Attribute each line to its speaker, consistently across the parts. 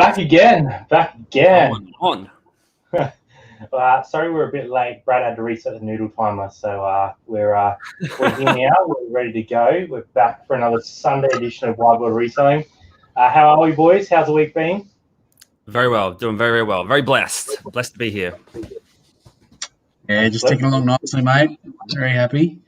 Speaker 1: Back again.
Speaker 2: On.
Speaker 1: Sorry we're a bit late. Brad had to reset the noodle timer, so we're here now. We're ready to go. We're back for another Sunday edition of Wide World of Reselling. How are we, boys? How's the week been?
Speaker 2: Very well. Doing very, very well. Very blessed. Blessed to be here.
Speaker 3: Yeah, just ticking along nicely, mate. Very happy.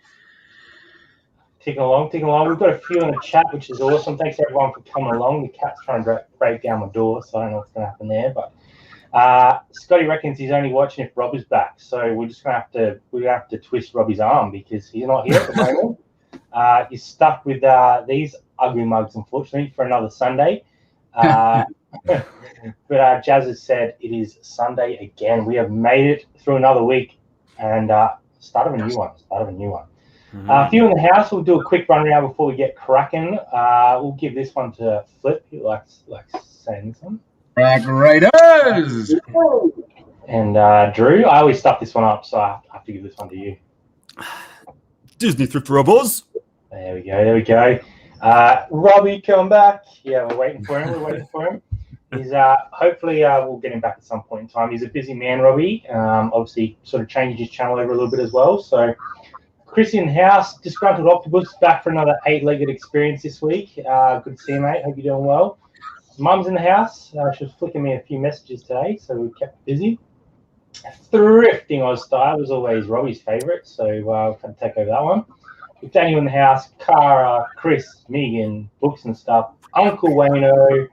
Speaker 1: Ticking along. We've got a few in the chat, which is awesome. Thanks everyone for coming along. The cat's trying to break down my door, so I don't know what's going to happen there. But Scotty reckons he's only watching if Rob is back, so we're just going to have to twist Robbie's arm because he's not here at the moment. He's stuck with these ugly mugs, unfortunately, for another Sunday. But Jazz has said it is Sunday again. We have made it through another week and start of a new one. A few in the house. We'll do a quick run around before we get cracking. We'll give this one to Flip. He likes saying this one.
Speaker 3: Black Raiders!
Speaker 1: And Drew, I always stuff this one up, so I have to give this one to you.
Speaker 2: Disney Thrift Rebels.
Speaker 1: There we go. Robbie, come back. Yeah, we're waiting for him. He's hopefully we'll get him back at some point in time. He's a busy man, Robbie. Obviously, sort of changed his channel over a little bit as well. So, Chris in house, Disgruntled Octopus, back for another 8-legged experience this week. Good to see you, mate. Hope you're doing well. Mum's in the house. She was flicking me a few messages today, so we kept busy. Thrifting Oz style was always Robbie's favourite, so we'll kind of take over that one. With Daniel in the house, Cara, Chris, Megan, books and stuff, Uncle Wayno,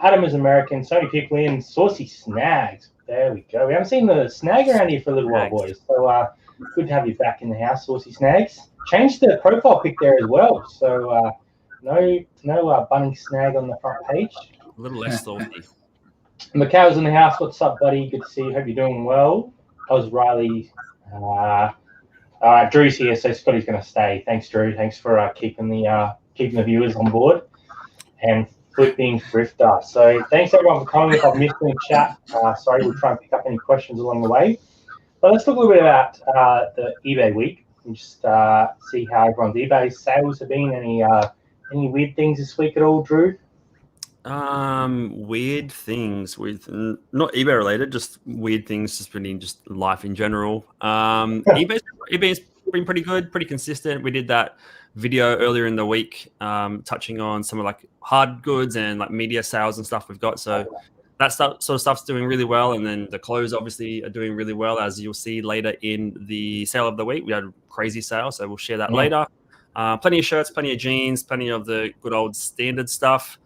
Speaker 1: Adam is American, so many people in, Saucy Snags. There we go. We haven't seen the snag around here for a little while, boys. So good to have you back in the house, Saucy Snags. Changed the profile pic there as well, so no bunny snag on the front page.
Speaker 2: A little less salty.
Speaker 1: Mikhail's in the house. What's up, buddy? Good to see you. Hope you're doing well. Oz Riley. All right, Drew's here, so Scotty's going to stay. Thanks, Drew. Thanks for keeping the viewers on board. And Flipping Thrifter. So thanks everyone for coming. If I've missed any chat, sorry. We'll try and pick up any questions along the way. But let's talk a little bit about the eBay week and just see how everyone's eBay sales have been. Any weird things this week at all, Drew?
Speaker 2: Weird things with not eBay related, just weird things, just been in just life in general. eBay's been pretty good, pretty consistent. We did that video earlier in the week, touching on some of like hard goods and like media sales and stuff we've got. So that sort of stuff's doing really well. And then the clothes obviously are doing really well, as you'll see later in the sale of the week. We had a crazy sale, so we'll share that later. Plenty of shirts, plenty of jeans, plenty of the good old standard stuff.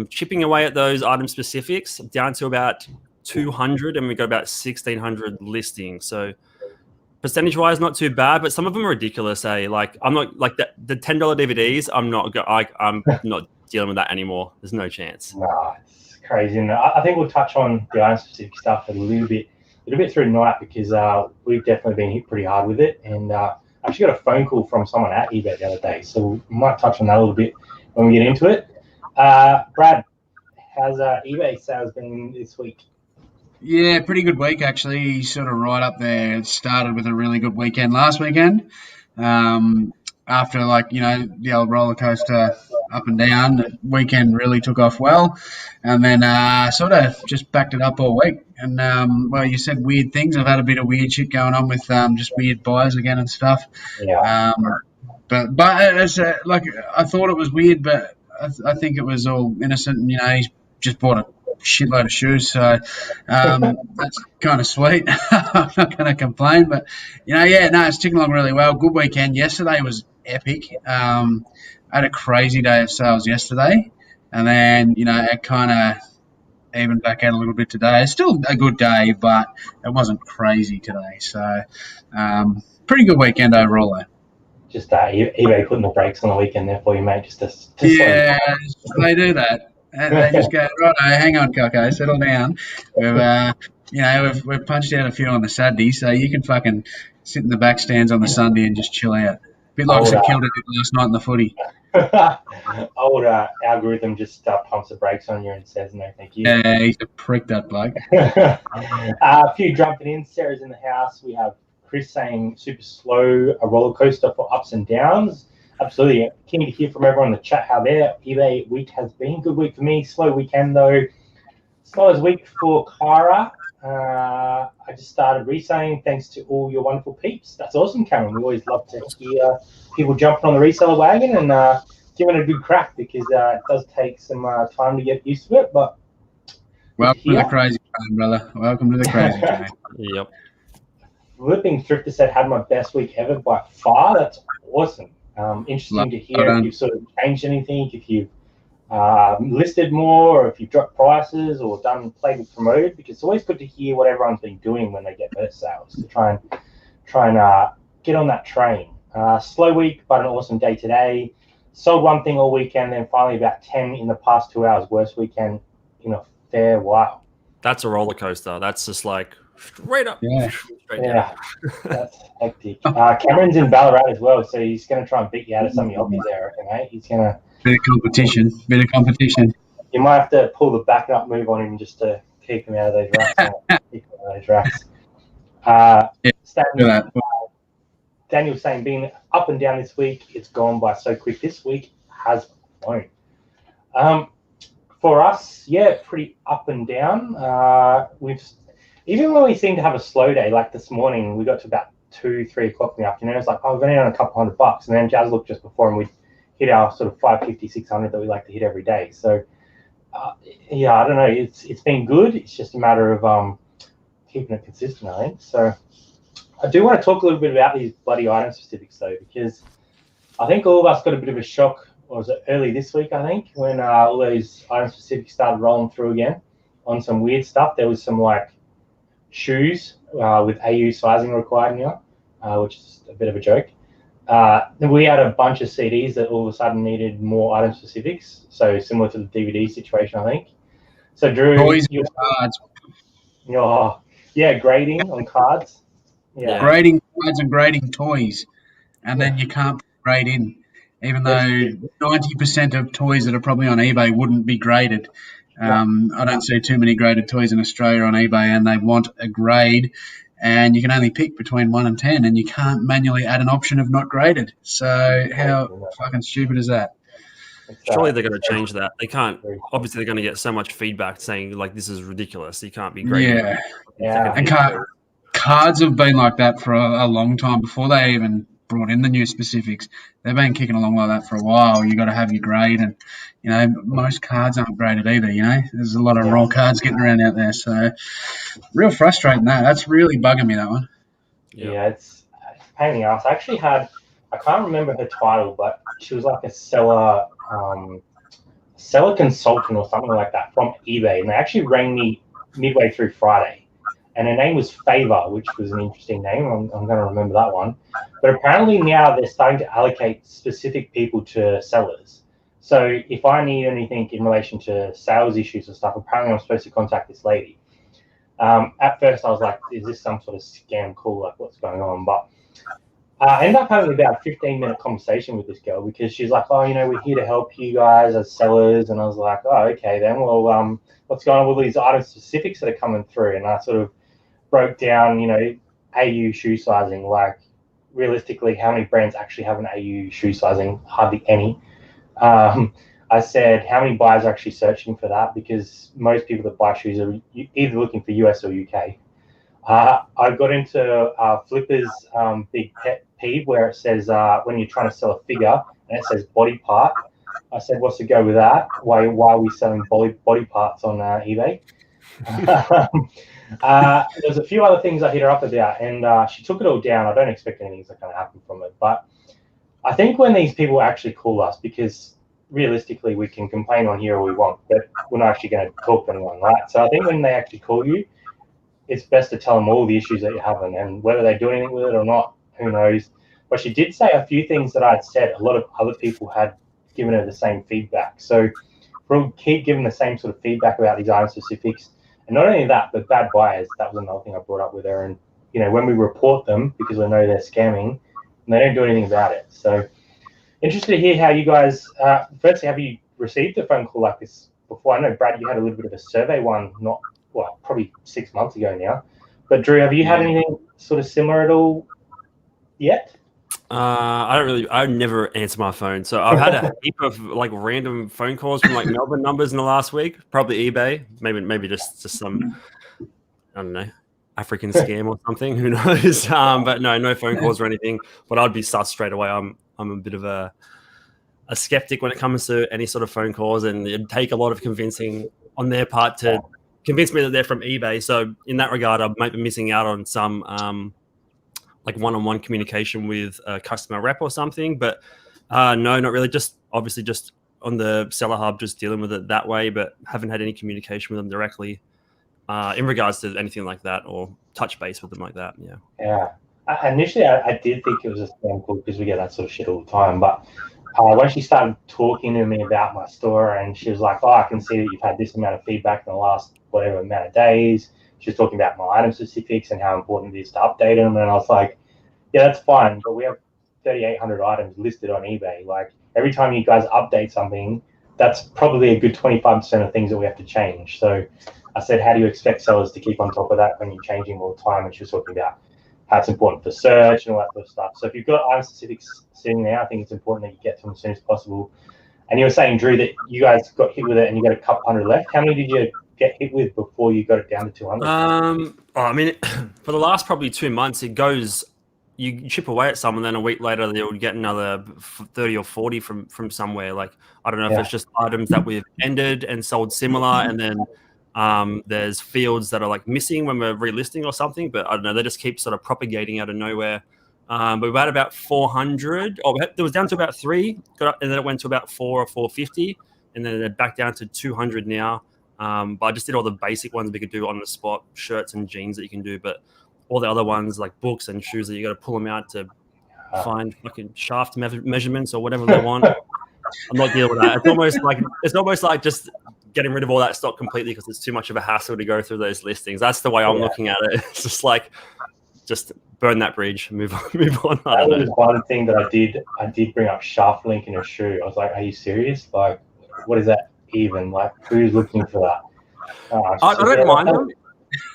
Speaker 2: Chipping away at those item specifics down to about 200, and we got about 1,600 listings. So percentage-wise, not too bad, but some of them are ridiculous. Like I'm not like the $10 DVDs. I'm not dealing with that anymore. There's no chance.
Speaker 1: Nah, it's crazy. And I think we'll touch on the item specific stuff a little bit through the night because we've definitely been hit pretty hard with it. And I actually got a phone call from someone at eBay the other day, so we might touch on that a little bit when we get into it. Brad, how's eBay sales been this week?
Speaker 3: Yeah, pretty good week actually. Sort of right up there. It started with a really good weekend last weekend. After the old roller coaster up and down, the weekend really took off well, and then sort of just backed it up all week. And well, you said weird things. I've had a bit of weird shit going on with just weird buyers again and stuff.
Speaker 1: Yeah.
Speaker 3: But it's I thought it was weird, but I think it was all innocent. And, he's just bought a shitload of shoes, so that's kind of sweet. I'm not going to complain, but it's ticking along really well. Good weekend. Yesterday was epic. I had a crazy day of sales yesterday, and then it kind of evened back out a little bit today. It's still a good day, but it wasn't crazy today. So pretty good weekend overall, though.
Speaker 1: Just eBay putting the brakes on the weekend there for you, mate. Just
Speaker 3: yeah, they do that. They just go, right, hang on, Coco, settle down. We've punched out a few on the Saturday, so you can fucking sit in the back stands on the Sunday and just chill out. A bit like St Kilda did last night in the footy.
Speaker 1: Old algorithm just pumps the brakes on you and says no, thank you.
Speaker 3: Yeah, he's a prick, that bloke.
Speaker 1: A few jumping in. Sarah's in the house. We have Chris saying super slow, a roller coaster for ups and downs. Absolutely. Keen to hear from everyone in the chat how their eBay week has been. Good week for me. Slow weekend though. Slowest week for Kara. I just started reselling thanks to all your wonderful peeps. That's awesome, Cameron. We always love to hear people jumping on the reseller wagon and giving it a good crack because it does take some time to get used to it. But
Speaker 3: welcome to the crazy train, brother. Welcome to the crazy train.
Speaker 2: Yep.
Speaker 1: Flipping Thrifter said had my best week ever by far. That's awesome. Interesting to hear if you've sort of changed anything, if you've listed more, or if you've dropped prices or played with promoted, because it's always good to hear what everyone's been doing when they get burst sales to try and get on that train. Slow week, but an awesome day today. Sold one thing all weekend, then finally about 10 in the past 2 hours. Worst weekend in a fair while.
Speaker 2: That's a roller coaster. That's just like straight up.
Speaker 3: Yeah.
Speaker 2: Straight down.
Speaker 1: That's hectic. Cameron's in Ballarat as well, so he's going to try and beat you out of some of your hobbies there, I reckon, mate. He's going to...
Speaker 3: Bit of competition.
Speaker 1: You might have to pull the backup move on him just to keep him out of those racks. Daniel saying, being up and down this week, it's gone by so quick. This week has flown. For us, yeah, pretty up and down. Even when we seem to have a slow day, like this morning, we got to about 2-3 o'clock in the afternoon. It's like, oh, we've only done a couple $100, and then Jazz looked just before, and we hit our sort of 550, 600 that we like to hit every day. So, yeah, I don't know. It's been good. It's just a matter of keeping it consistent, I think. So, I do want to talk a little bit about these bloody item specifics, though, because I think all of us got a bit of a shock. Or was it early this week, I think, when all those item specifics started rolling through again on some weird stuff. There was some, like, shoes with AU sizing required now, which is a bit of a joke. We had a bunch of CDs that all of a sudden needed more item specifics, so similar to the DVD situation, I think. So, Drew,
Speaker 3: cards.
Speaker 1: Yeah, grading on cards. Yeah.
Speaker 3: Grading cards and grading toys, and then you can't grade in, even though 90% of toys that are probably on eBay wouldn't be graded. I don't see too many graded toys in Australia on eBay, and they want a grade, and you can only pick between 1 and 10, and you can't manually add an option of not graded. So how fucking stupid is that?
Speaker 2: Surely they're going to change that. They can't. Obviously, they're going to get so much feedback saying, like, this is ridiculous. You can't be graded.
Speaker 3: Yeah. And cards have been like that for a long time before they even brought in the new specifics. They've been kicking along like that for a while. You got to have your grade, and most cards aren't graded either. There's a lot of raw cards getting around out there, so real frustrating. That's really bugging me, that one.
Speaker 1: Yeah, it's a pain in the ass. I actually I can't remember her title, but she was like a seller consultant or something like that from eBay, and they actually rang me midway through Friday. And her name was Favor, which was an interesting name. I'm going to remember that one. But apparently now they're starting to allocate specific people to sellers. So if I need anything in relation to sales issues and stuff, apparently I'm supposed to contact this lady. At first I was like, is this some sort of scam call? Like, what's going on? But I ended up having about a 15-minute conversation with this girl because she's like, oh, we're here to help you guys as sellers. And I was like, oh, okay then. Well, what's going on with these item specifics that are coming through? And I sort of broke down, AU shoe sizing. Like, realistically, how many brands actually have an AU shoe sizing? Hardly any. I said, how many buyers are actually searching for that? Because most people that buy shoes are either looking for US or UK. I got into Flipper's big pet peeve where it says when you're trying to sell a figure and it says body part. I said, what's the go with that? Why are we selling body parts on eBay? There's a few other things I hit her up about, and she took it all down. I don't expect anything's going to happen from it, but I think when these people actually call us, because realistically we can complain on here all we want, but we're not actually going to talk to anyone, right? So I think when they actually call you, it's best to tell them all the issues that you're having, and whether they do anything with it or not, who knows. But she did say a few things that I'd said. A lot of other people had given her the same feedback. So we'll keep giving the same sort of feedback about these item specifics. And not only that, but bad buyers. That was another thing I brought up with her. And, when we report them, because we know they're scamming, and they don't do anything about it. So interested to hear how you guys, firstly, have you received a phone call like this before? I know, Brad, you had a little bit of a survey one, probably 6 months ago now. But Drew, have you had anything sort of similar at all yet?
Speaker 2: I never answer my phone. So I've had a heap of like random phone calls from like Melbourne numbers in the last week. Probably eBay, maybe just some, I don't know, African scam or something. Who knows? But no phone calls or anything. But I'd be sus straight away. I'm a bit of a skeptic when it comes to any sort of phone calls, and it'd take a lot of convincing on their part to convince me that they're from eBay. So in that regard, I might be missing out on some like one-on-one communication with a customer rep or something. But no, not really. Just obviously just on the Seller Hub, just dealing with it that way, but haven't had any communication with them directly in regards to anything like that or touch base with them like that. Yeah.
Speaker 1: Yeah. Initially, I did think it was a scam call because we get that sort of shit all the time. But when she started talking to me about my store, and she was like, "Oh, I can see that you've had this amount of feedback in the last whatever amount of days." She was talking about my item specifics and how important it is to update them. And I was like, yeah, that's fine, but we have 3,800 items listed on eBay. Like, every time you guys update something, that's probably a good 25% of things that we have to change. So I said, how do you expect sellers to keep on top of that when you're changing all the time? And she was talking about how it's important for search and all that sort of stuff. So if you've got item specifics sitting there, I think it's important that you get to them as soon as possible. And you were saying, Drew, that you guys got hit with it and you got a couple hundred left. How many did you get hit with before you got it down to 200?
Speaker 2: I mean, for the last probably 2 months, it goes. You chip away at some, and then a week later you'll get another 30 or 40 from somewhere. Like, I don't know if it's just items that we've ended and sold similar, and then there's fields that are like missing when we're relisting or something. But I don't know, they just keep sort of propagating out of nowhere. But we've had about 400. There was down to about 3, and then it went to about 4 or 450, and then they're back down to 200 now. But I just did all the basic ones we could do on the spot, shirts and jeans that you can do, but all the other ones like books and shoes that you got to pull them out to find fucking shaft measurements or whatever they want. I'm not dealing with that. It's almost like just getting rid of all that stock completely because it's too much of a hassle to go through those listings. That's the way I'm looking at it. It's just like, just burn that bridge, move on.
Speaker 1: That was one thing that I did bring up shaft link in a shoe. I was like, are you serious? Like, what is that even? Like, who's looking for that?
Speaker 2: I don't mind them.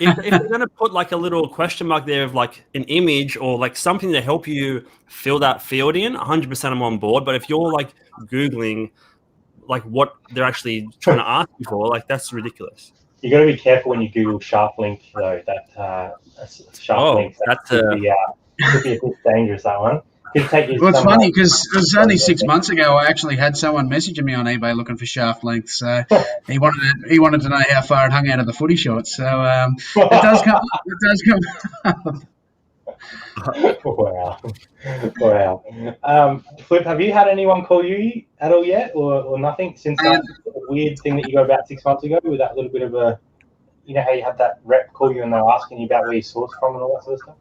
Speaker 2: If you're going to put like a little question mark there of like an image or like something to help you fill that field in, 100% I'm on board. But if you're like Googling like what they're actually trying to ask you for, like that's ridiculous.
Speaker 1: You got to be careful when you Google shaft link though. That shaft link could be a bit dangerous, that one.
Speaker 3: Well, it's funny because it was only 6 months ago I actually had someone messaging me on eBay looking for shaft length. So he wanted to know how far it hung out of the footy shorts. So it does come up. It does come up.
Speaker 1: Wow. Flip, have you had anyone call you at all yet, or nothing since that weird thing that you got about 6 months ago with that little bit of a, you know how you had that rep call you and they were asking you about where you sourced from and all that sort of stuff?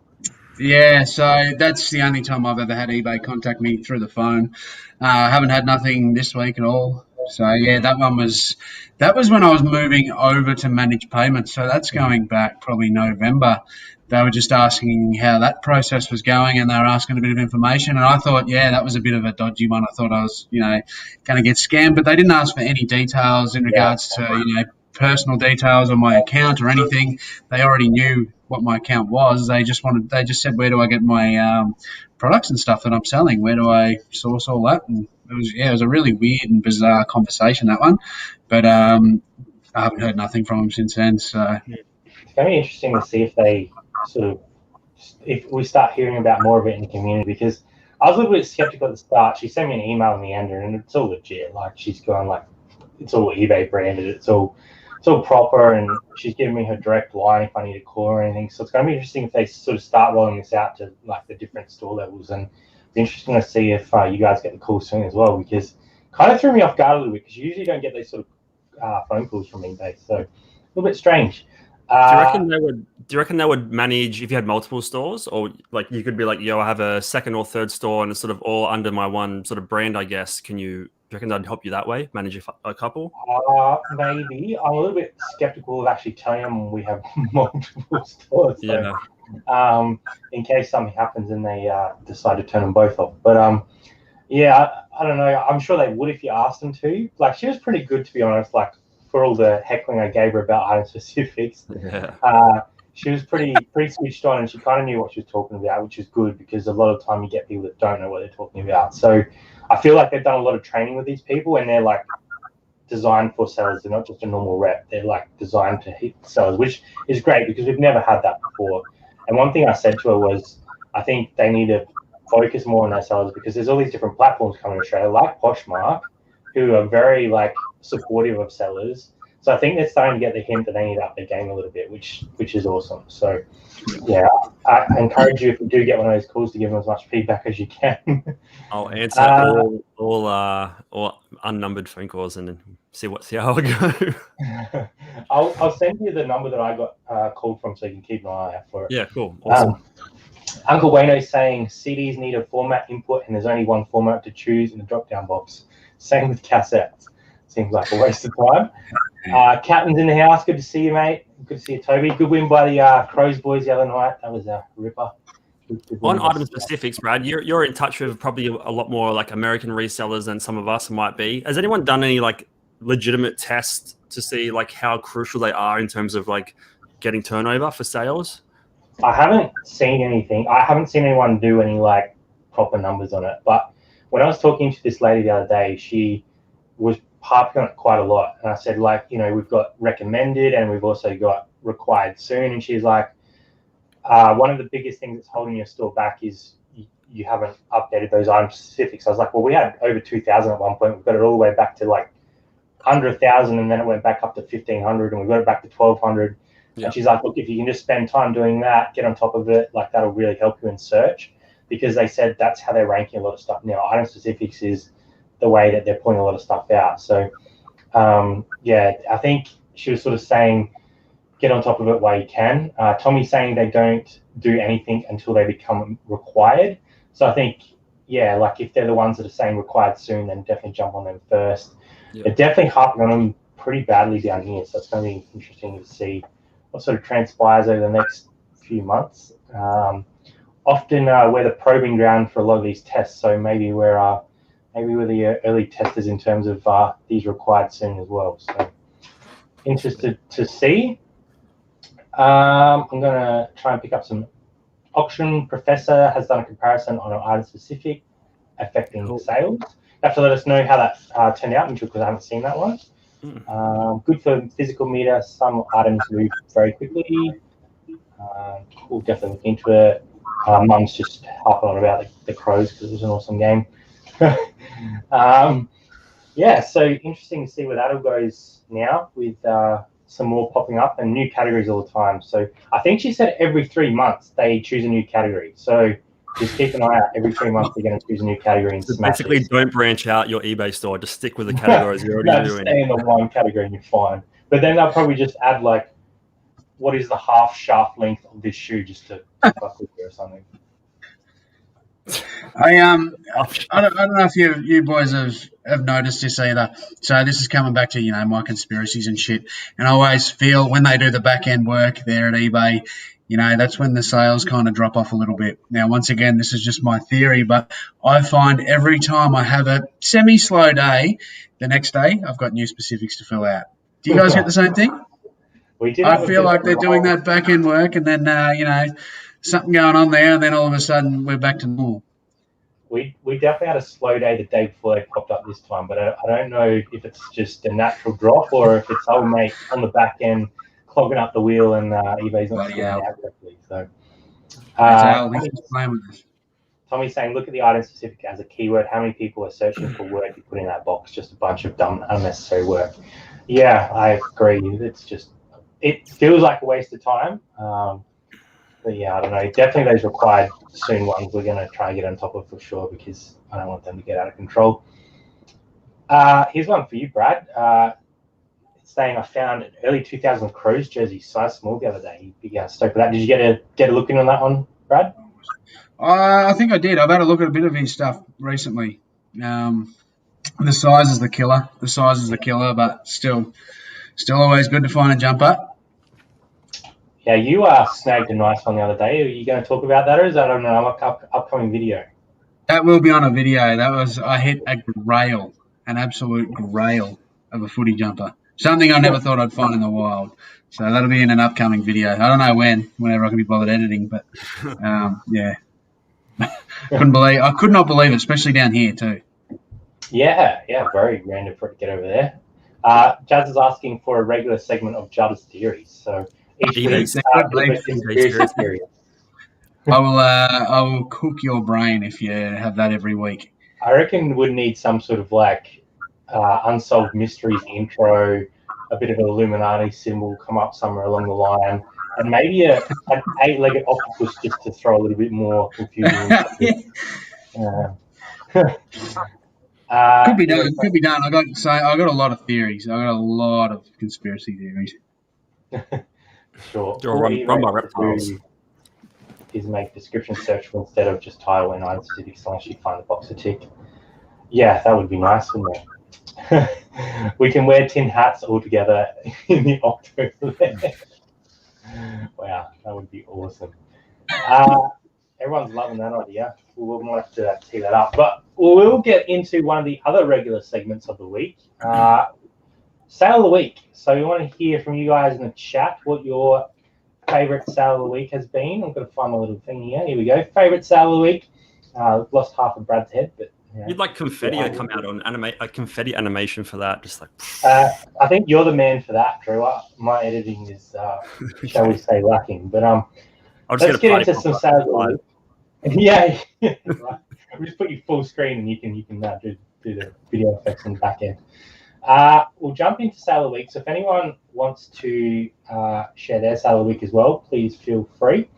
Speaker 3: Yeah, so that's the only time I've ever had eBay contact me through the phone. I haven't had nothing this week at all. So yeah, that was when I was moving over to managed payments. So that's going back probably November. They were just asking how that process was going, and they were asking a bit of information. And I thought, yeah, that was a bit of a dodgy one. I thought I was, going to get scammed, but they didn't ask for any details in regards to, personal details on my account or anything. They already knew what my account was. They just said, where do I get my products and stuff that I'm selling? Where do I source all that? And it was a really weird and bizarre conversation, that one. But I haven't heard nothing from them since then. So
Speaker 1: it's going to be interesting to see if they if we start hearing about more of it in the community, because I was a little bit skeptical at the start. She sent me an email in the end, and it's all legit. Like, she's going like, it's all eBay branded. It's all proper, and she's giving me her direct line if I need to call her or anything. So it's going to be interesting if they sort of start rolling this out to like the different store levels, and it's interesting to see if you guys get the call soon as well, because it kind of threw me off guard a little bit, because you usually don't get these sort of phone calls from eBay, so a little bit strange.
Speaker 2: Do you reckon they would manage if you had multiple stores, or like you could be like, yo, I have a second or third store and it's sort of all under my one sort of brand, I guess. Do you reckon they'd help you that way, manage a couple?
Speaker 1: Maybe. I'm a little bit skeptical of actually telling them we have multiple stores. So, in case something happens and they decide to turn them both off. But I don't know. I'm sure they would if you asked them to. Like, she was pretty good, to be honest. Like, for all the heckling I gave her about item specifics, she was pretty switched on, and she kind of knew what she was talking about, which is good because a lot of time you get people that don't know what they're talking about. So I feel like they've done a lot of training with these people, and they're like designed for sellers. They're not just a normal rep. They're like designed to hit sellers, which is great because we've never had that before. And one thing I said to her was, I think they need to focus more on their sellers because there's all these different platforms coming to Australia, like Poshmark, who are very like supportive of sellers. So I think they're starting to get the hint that they need to up their game a little bit, which is awesome. So yeah, I encourage you, if you do get one of those calls, to give them as much feedback as you can.
Speaker 2: I'll answer all unnumbered phone calls and see how it go.
Speaker 1: I'll send you the number that I got called from, so you can keep an eye out for it.
Speaker 2: Yeah, cool, awesome.
Speaker 1: Uncle Wayno's saying CDs need a format input, and there's only one format to choose in the drop-down box. Same with cassettes. Seems like a waste of time. Captain's in the house. Good to see you, mate. Good to see you, Toby. Good win by the Crows boys the other night. That was a ripper. Good
Speaker 2: On item specifics, Brad, you're in touch with probably a lot more like American resellers than some of us might be. Has anyone done any like legitimate tests to see like how crucial they are in terms of like getting turnover for sales?
Speaker 1: I haven't seen anything. I haven't seen anyone do any like proper numbers on it. But when I was talking to this lady the other day, she was harping on it quite a lot. And I said, like, you know, we've got recommended and we've also got required soon. And she's like, one of the biggest things that's holding your store back is you haven't updated those item specifics. I was like, well, we had over 2,000 at one point. We've got it all the way back to like under 1,000, and then it went back up to 1,500, and we got it back to 1,200. Yeah. And she's like, look, if you can just spend time doing that, get on top of it, like that'll really help you in search, because they said that's how they're ranking a lot of stuff now. Item specifics is the way that they're pulling a lot of stuff out. So, yeah, I think she was sort of saying, get on top of it while you can. Tommy's saying they don't do anything until they become required. So I think, yeah, like if they're the ones that are saying required soon, then definitely jump on them first. Yeah. They're definitely harping on them pretty badly down here. So it's going to be interesting to see what sort of transpires over the next few months. Often we're the probing ground for a lot of these tests. So maybe we're the early testers in terms of these required soon as well. So interested to see. I'm going to try and pick up some Auction Professor has done a comparison on an item specific affecting sales. You have to let us know how that turned out, because I haven't seen that one. Good for physical meter. Some items move very quickly. We'll definitely look into it. Mum's just harping on about the Crows because it was an awesome game. Yeah, so interesting to see where that all goes now with some more popping up and new categories all the time. So I think she said every 3 months they choose a new category. So just keep an eye out. Every 3 months they're going to choose a new category. And
Speaker 2: so basically, don't branch out your eBay store. Just stick with the categories you're already doing.
Speaker 1: Stay in the one category and you're fine. But then they'll probably just add like, what is the half shaft length of this shoe, just to fuck with you or something.
Speaker 3: I don't know if you boys have noticed this either. So this is coming back to my conspiracies and shit. And I always feel when they do the back end work there at eBay, that's when the sales kind of drop off a little bit. Now, once again, this is just my theory, but I find every time I have a semi-slow day, the next day I've got new specifics to fill out. Do you guys get the same thing?
Speaker 1: We did.
Speaker 3: I feel like they're doing that back end work, and then something going on there, and then all of a sudden we're back to normal.
Speaker 1: We definitely had a slow day the day before they popped up this time, but I don't know if it's just a natural drop or if it's old mate on the back end clogging up the wheel and eBay's not sorting it out correctly. So, Tommy's saying, look at the item specific as a keyword. How many people are searching for work you put in that box? Just a bunch of dumb, unnecessary work. Yeah, I agree. It feels like a waste of time. But yeah, I don't know. Definitely those required soon ones we're going to try and get on top of for sure, because I don't want them to get out of control. Here's one for you, Brad. It's saying I found an early 2000 Crows jersey, size small, the other day. You'd be stoked with that. Did you get a look in on that one, Brad?
Speaker 3: I think I did. I've had a look at a bit of his stuff recently. The size is the killer. But still always good to find a jumper.
Speaker 1: Yeah, you snagged a nice one the other day. Are you going to talk about that, or is that on an upcoming video?
Speaker 3: That will be on a video. I hit an absolute grail of a footy jumper. Something I never thought I'd find in the wild. So that'll be in an upcoming video. I don't know whenever I can be bothered editing, but yeah. I could not believe it, especially down here too.
Speaker 1: Yeah, very random for it to get over there. Jazz is asking for a regular segment of Jazz theories. So each week, conspiracy theories.
Speaker 3: I will cook your brain if you have that every week.
Speaker 1: I reckon we'd need some sort of like unsolved mysteries intro, a bit of an Illuminati symbol come up somewhere along the line, and maybe an 8-legged octopus just to throw a little bit more confusion.
Speaker 3: Could be done. I got a lot of theories. I got a lot of conspiracy theories.
Speaker 1: Sure.
Speaker 2: Run by reptiles.
Speaker 1: Is make description searchable instead of just title and item specifics unless you find the box to tick. Yeah, that would be nice, wouldn't it? We can wear tin hats all together in the octo. Wow, that would be awesome. Everyone's loving that idea. We'll have to tee that up. But we'll get into one of the other regular segments of the week. Sale of the week. So we want to hear from you guys in the chat what your favorite sale of the week has been. I'm going to find my little thing here. Here we go. Favorite sale of the week. Lost half of Brad's head, but
Speaker 2: you'd like confetti to come out on confetti animation for that, just like.
Speaker 1: I think you're the man for that, Drew. My editing is, shall we say, lacking. But let's get into some sales of the week. Yeah, right. I'll just put you full screen and you can do the video effects on the back end. We'll jump into sale of the week. So if anyone wants to share their sale of the week as well, please feel free.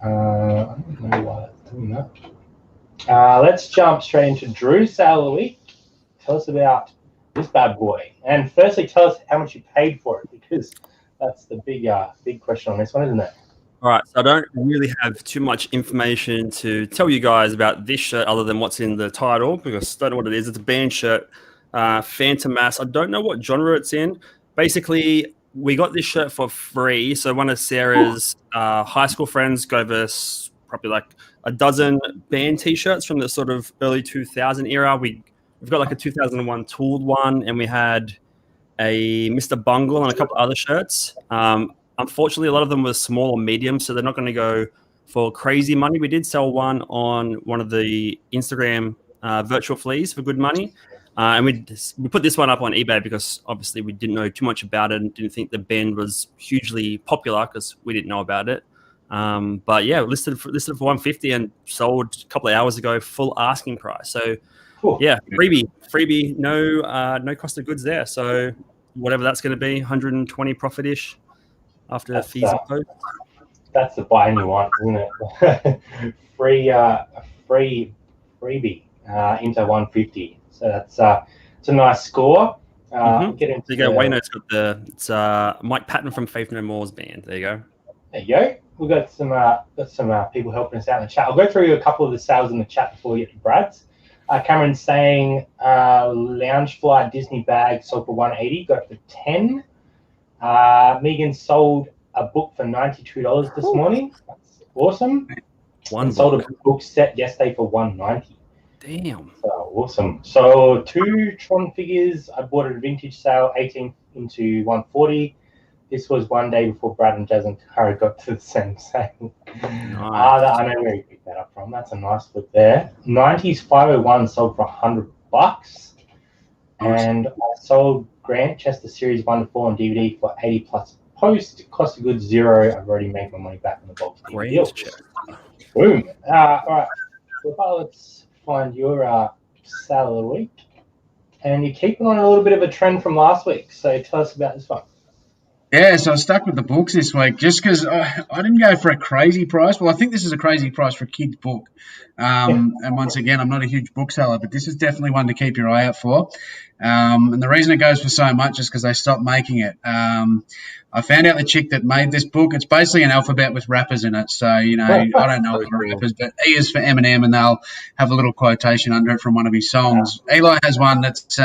Speaker 1: I don't know why that's doing that. Let's jump straight into Drew's sale of the week. Tell us about this bad boy. And firstly, tell us how much you paid for it, because that's the big question on this one, isn't it?
Speaker 2: All right, so I don't really have too much information to tell you guys about this shirt other than what's in the title, because I don't know what it is. It's a band shirt, Phantom Mass. I don't know what genre it's in. Basically, we got this shirt for free. So one of Sarah's high school friends gave us probably like a dozen band T-shirts from the sort of early 2000 era. We've got like a 2001 Tooled one, and we had a Mr. Bungle and a couple other shirts. Unfortunately, a lot of them were small or medium, so they're not going to go for crazy money. We did sell one on one of the Instagram virtual fleas for good money. And we put this one up on eBay because obviously we didn't know too much about it and didn't think the band was hugely popular because we didn't know about it. But yeah, listed for $150 and sold a couple of hours ago, full asking price. So cool. Yeah, freebie, no cost of goods there. So whatever that's going to be, 120 profit-ish after fees and post.
Speaker 1: That's the buy you want, isn't it? freebie into 150. So it's a nice score. Get into
Speaker 2: Wayno's got it's Mike Patton from Faith No More's band. There you go.
Speaker 1: There you go. We've got some people helping us out in the chat. I'll go through a couple of the sales in the chat before we get to Brad's. Cameron's saying Loungefly Disney bag sold for $180, got it for $10. Megan sold a book for $92 this morning. That's awesome. Sold a book set yesterday for $190.
Speaker 2: Damn.
Speaker 1: So awesome. So 2 Tron figures. I bought at a vintage sale, 18 into 140. This was one day before Brad and Jazz and Cara got to the same sale. Nice. I know where you picked that up from. That's a nice flip there. 90s 501 sold for $100. And I sold Grant Chester Series 1 to 4 on DVD for 80 plus post. Cost of goods $0. I've already made my money back in the box. Great. Boom. All right. Well, let's find your sale of the week. And you're keeping on a little bit of a trend from last week. So tell us about this one.
Speaker 3: Yeah, so I stuck with the books this week just because I didn't go for a crazy price. Well, I think this is a crazy price for a kid's book. And once again, I'm not a huge bookseller, but this is definitely one to keep your eye out for. And the reason it goes for so much is because they stopped making it. I found out the chick that made this book. It's basically an alphabet with rappers in it. So, I don't know what rappers, but E is for Eminem, and they'll have a little quotation under it from one of his songs. Eli has one that's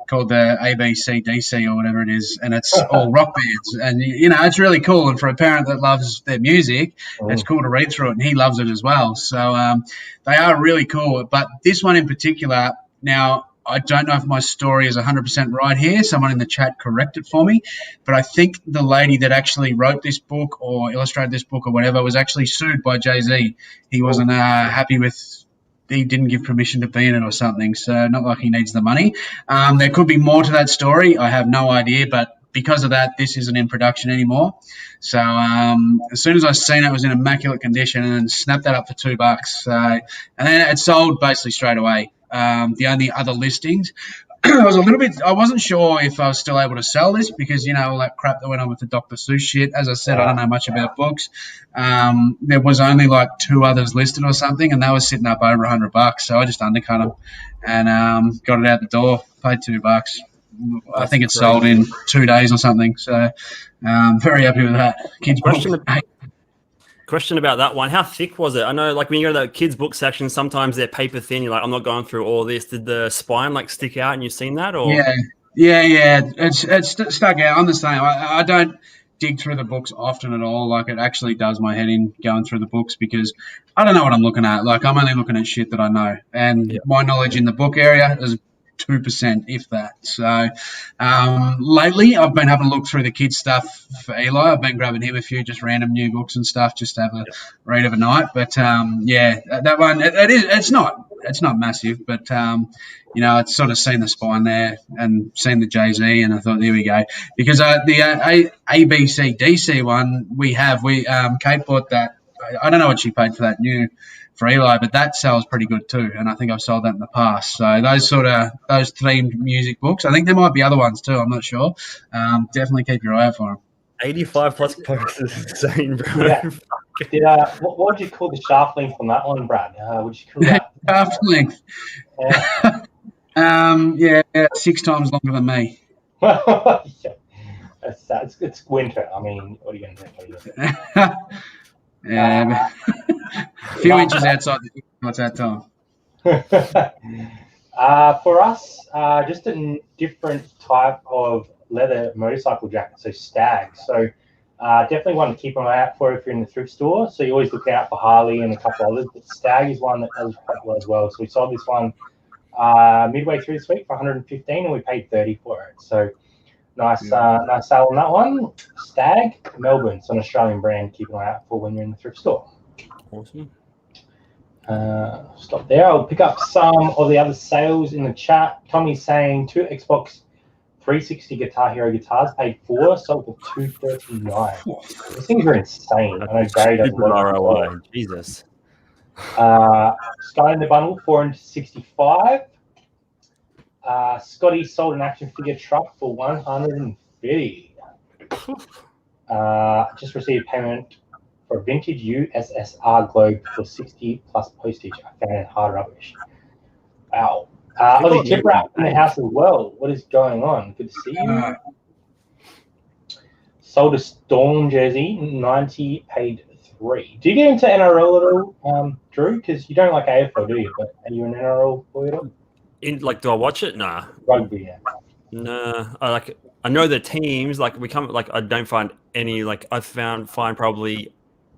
Speaker 3: called the ABCDC or whatever it is, and it's all rock bands. And, it's really cool. And for a parent that loves their music, it's cool to read through it, and he loves it as well. So they are really cool. But this one in particular, now, I don't know if my story is 100% right here. Someone in the chat correct it for me. But I think the lady that actually wrote this book or illustrated this book or whatever was actually sued by Jay-Z. He wasn't happy with... He didn't give permission to be in it or something, so not like he needs the money. There could be more to that story. I have no idea, but because of that, this isn't in production anymore. So as soon as I seen it was in immaculate condition, and then snapped that up for $2. So, and then it sold basically straight away. The only other listings, I wasn't sure if I was still able to sell this because, all that crap that went on with the Dr. Seuss shit. As I said, I don't know much about books. There was only like 2 others listed or something, and they were sitting up over $100. So I just undercut them and got it out the door, paid $2. I think it sold in 2 days or something. So very happy with that. Kids'
Speaker 2: Question about that one. How thick was it? I know, like, when you go to the kids' book section, sometimes they're paper thin. You're like, I'm not going through all this. Did the spine, like, stick out and you've seen that? Or
Speaker 3: Yeah. It's stuck out. I'm the same. I don't dig through the books often at all. Like, it actually does my head in going through the books because I don't know what I'm looking at. Like, I'm only looking at shit that I know. And my knowledge in the book area is 2%, if that. So lately I've been having a look through the kids' stuff for Eli. I've been grabbing him a few just random new books and stuff just to have a read of a night. But that one it's not massive, but I'd sort of seen the spine there and seen the Jay-Z, and I thought, there we go. Because the ABCDC one Kate bought that. I don't know what she paid for that new for Eli, but that sells pretty good too, and I think I've sold that in the past. So those themed music books, I think there might be other ones too, I'm not sure. Definitely keep your eye out for them.
Speaker 2: 85 plus posters is insane, bro.
Speaker 1: Yeah. What would you call the shaft length on that one, Brad? Would you call that
Speaker 3: shaft length? 6 times longer than me.
Speaker 1: It's winter. I mean, what are you going to do?
Speaker 3: A few inches outside the what's that time?
Speaker 1: For us, just a different type of leather motorcycle jacket, so Stag. So definitely one to keep an eye out for if you're in the thrift store. So you always look out for Harley and a couple others, but Stag is one that does quite well as well. So we sold this one midway through this week for $115, and we paid $30 for it. So nice sale on that one. Stag, Melbourne. It's an Australian brand. Keep an eye out for when you're in the thrift store.
Speaker 2: Awesome.
Speaker 1: Stop there. I'll pick up some of the other sales in the chat. Tommy's saying 2 Xbox 360 Guitar Hero guitars, paid $4, sold for $239. These things are insane. I know Gary doesn't
Speaker 2: ROI. Jesus.
Speaker 1: Sky in the bundle, $465. Scotty sold an action figure truck for $150. Just received payment for a vintage USSR globe for $60 plus postage. I found it hard rubbish. Wow. Aussie Tip Wrap in the house as well. What is going on? Good to see you. Sold a Storm jersey, 90, paid $3. Do you get into NRL at all, Drew? Because you don't like AFL, do you? But are you an NRL boy at all?
Speaker 2: Do I watch it? Nah.
Speaker 1: Rugby, yeah.
Speaker 2: Nah. I know the teams. I don't find any. I find probably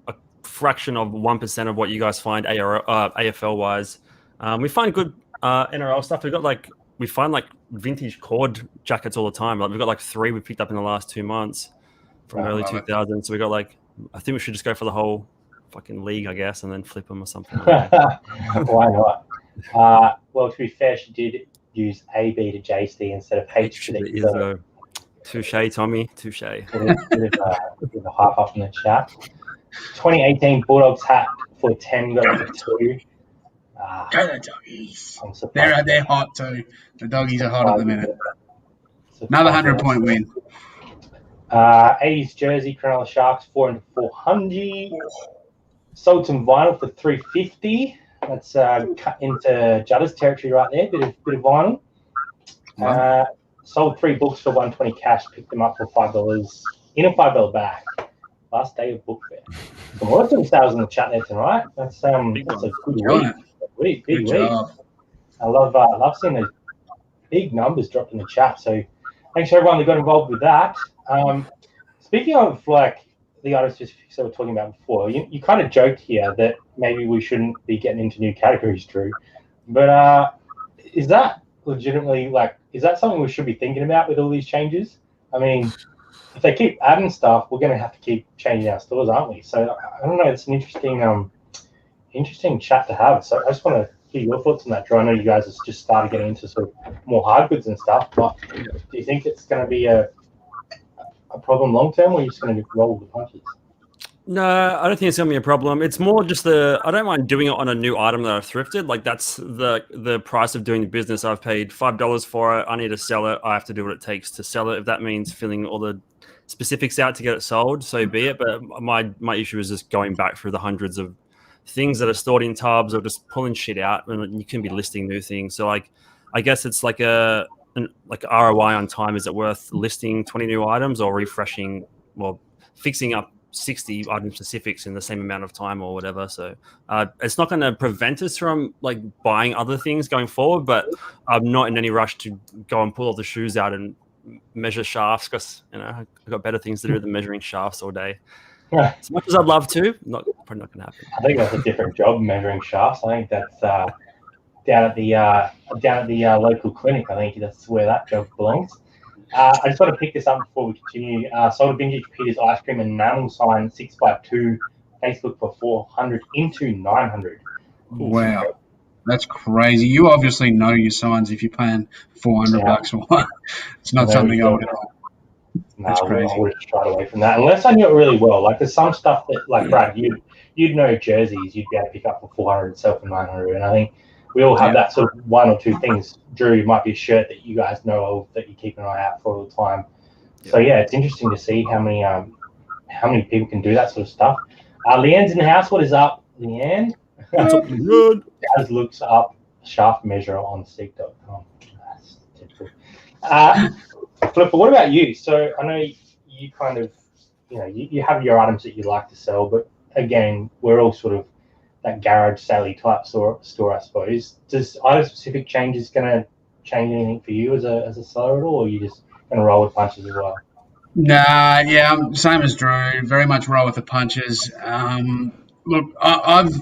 Speaker 2: a fraction of 1% of what you guys find AFL wise. We find good NRL stuff. We find vintage cord jackets all the time. We've got 3 we picked up in the last 2 months from early 2000s. So we got I think we should just go for the whole fucking league, I guess, and then flip them or something.
Speaker 1: Why not? Well, to be fair, she did use AB to JC instead of H to D. So.
Speaker 2: Touche, Tommy. Touche.
Speaker 1: Bit of a hype up in the chat. 2018 Bulldogs hat for 10, got it for 2.
Speaker 3: Go the doggies. They're hot too. The doggies are hot at the minute. Another 100-point win.
Speaker 1: 80s jersey, Cronulla Sharks, 400. Sold some vinyl for $350. That's cut into Judder's territory right there. Bit of vinyl. Sold 3 books for $120 cash. Picked them up for $5 in a $5 bag. Last day of book fair. Some awesome sales in the chat there tonight. That's a good week. Big week. I love seeing those big numbers dropped in the chat. So thanks to everyone that got involved with that. Speaking of the artist specifics that we were talking about before, you kind of joked here that maybe we shouldn't be getting into new categories, Drew. But is that legitimately, like, is that something we should be thinking about with all these changes? I mean, if they keep adding stuff, we're going to have to keep changing our stores, aren't we? So I don't know. It's an interesting chat to have. So I just want to hear your thoughts on that, Drew. I know you guys have just started getting into sort of more hard goods and stuff, but do you think it's going to be a problem long term, or are you just going to roll with the punches?
Speaker 2: No, I don't think it's gonna be a problem. It's more just I don't mind doing it on a new item that I've thrifted. Like that's the price of doing the business. I've paid $5 for it. I need to sell it. I have to do what it takes to sell it. If that means filling all the specifics out to get it sold, so be it. But my issue is just going back through the hundreds of things that are stored in tubs or just pulling shit out, and you can be listing new things. So like, I guess it's like like ROI on time. Is it worth listing 20 new items or refreshing, well, fixing up 60 item specifics in the same amount of time or whatever? So it's not going to prevent us from like buying other things going forward, but I'm not in any rush to go and pull all the shoes out and measure shafts, because I've got better things to do than measuring shafts all day.
Speaker 1: Yeah.
Speaker 2: As much as I'd love to, probably not going to happen.
Speaker 1: I think that's a different job, measuring shafts. I think that's down at the local clinic. I think that's where that job belongs. I just want to pick this up before we continue. Sold a Vintage Peter's ice cream and enamel sign 6x2 Facebook for 400 into 900.
Speaker 3: Wow, that's crazy. You obviously know your signs if you're paying $400 for one. It's not something I would.
Speaker 1: That's crazy. I would have shied away from that unless I knew it really well. Like there's some stuff that, like Brad, you'd know jerseys you'd be able to pick up for 400 and sell for 900, and I think we all have that sort of one or two things. Drew, it might be a shirt that you guys know of that you keep an eye out for all the time. So yeah, it's interesting to see how many people can do that sort of stuff. Leanne's in the house. What is up, Leanne?
Speaker 2: What's up, good?
Speaker 1: Daz looks up shaft measure on Seek.com. That's typical. Flipper, what about you? So I know you kind of, you have your items that you like to sell, but again, we're all sort of that garage sally type store, I suppose. Does item specific changes going to change anything for you as a seller at all, or are you just going to roll with punches as well?
Speaker 3: Nah, yeah, same as Drew. Very much roll with the punches. Look, I've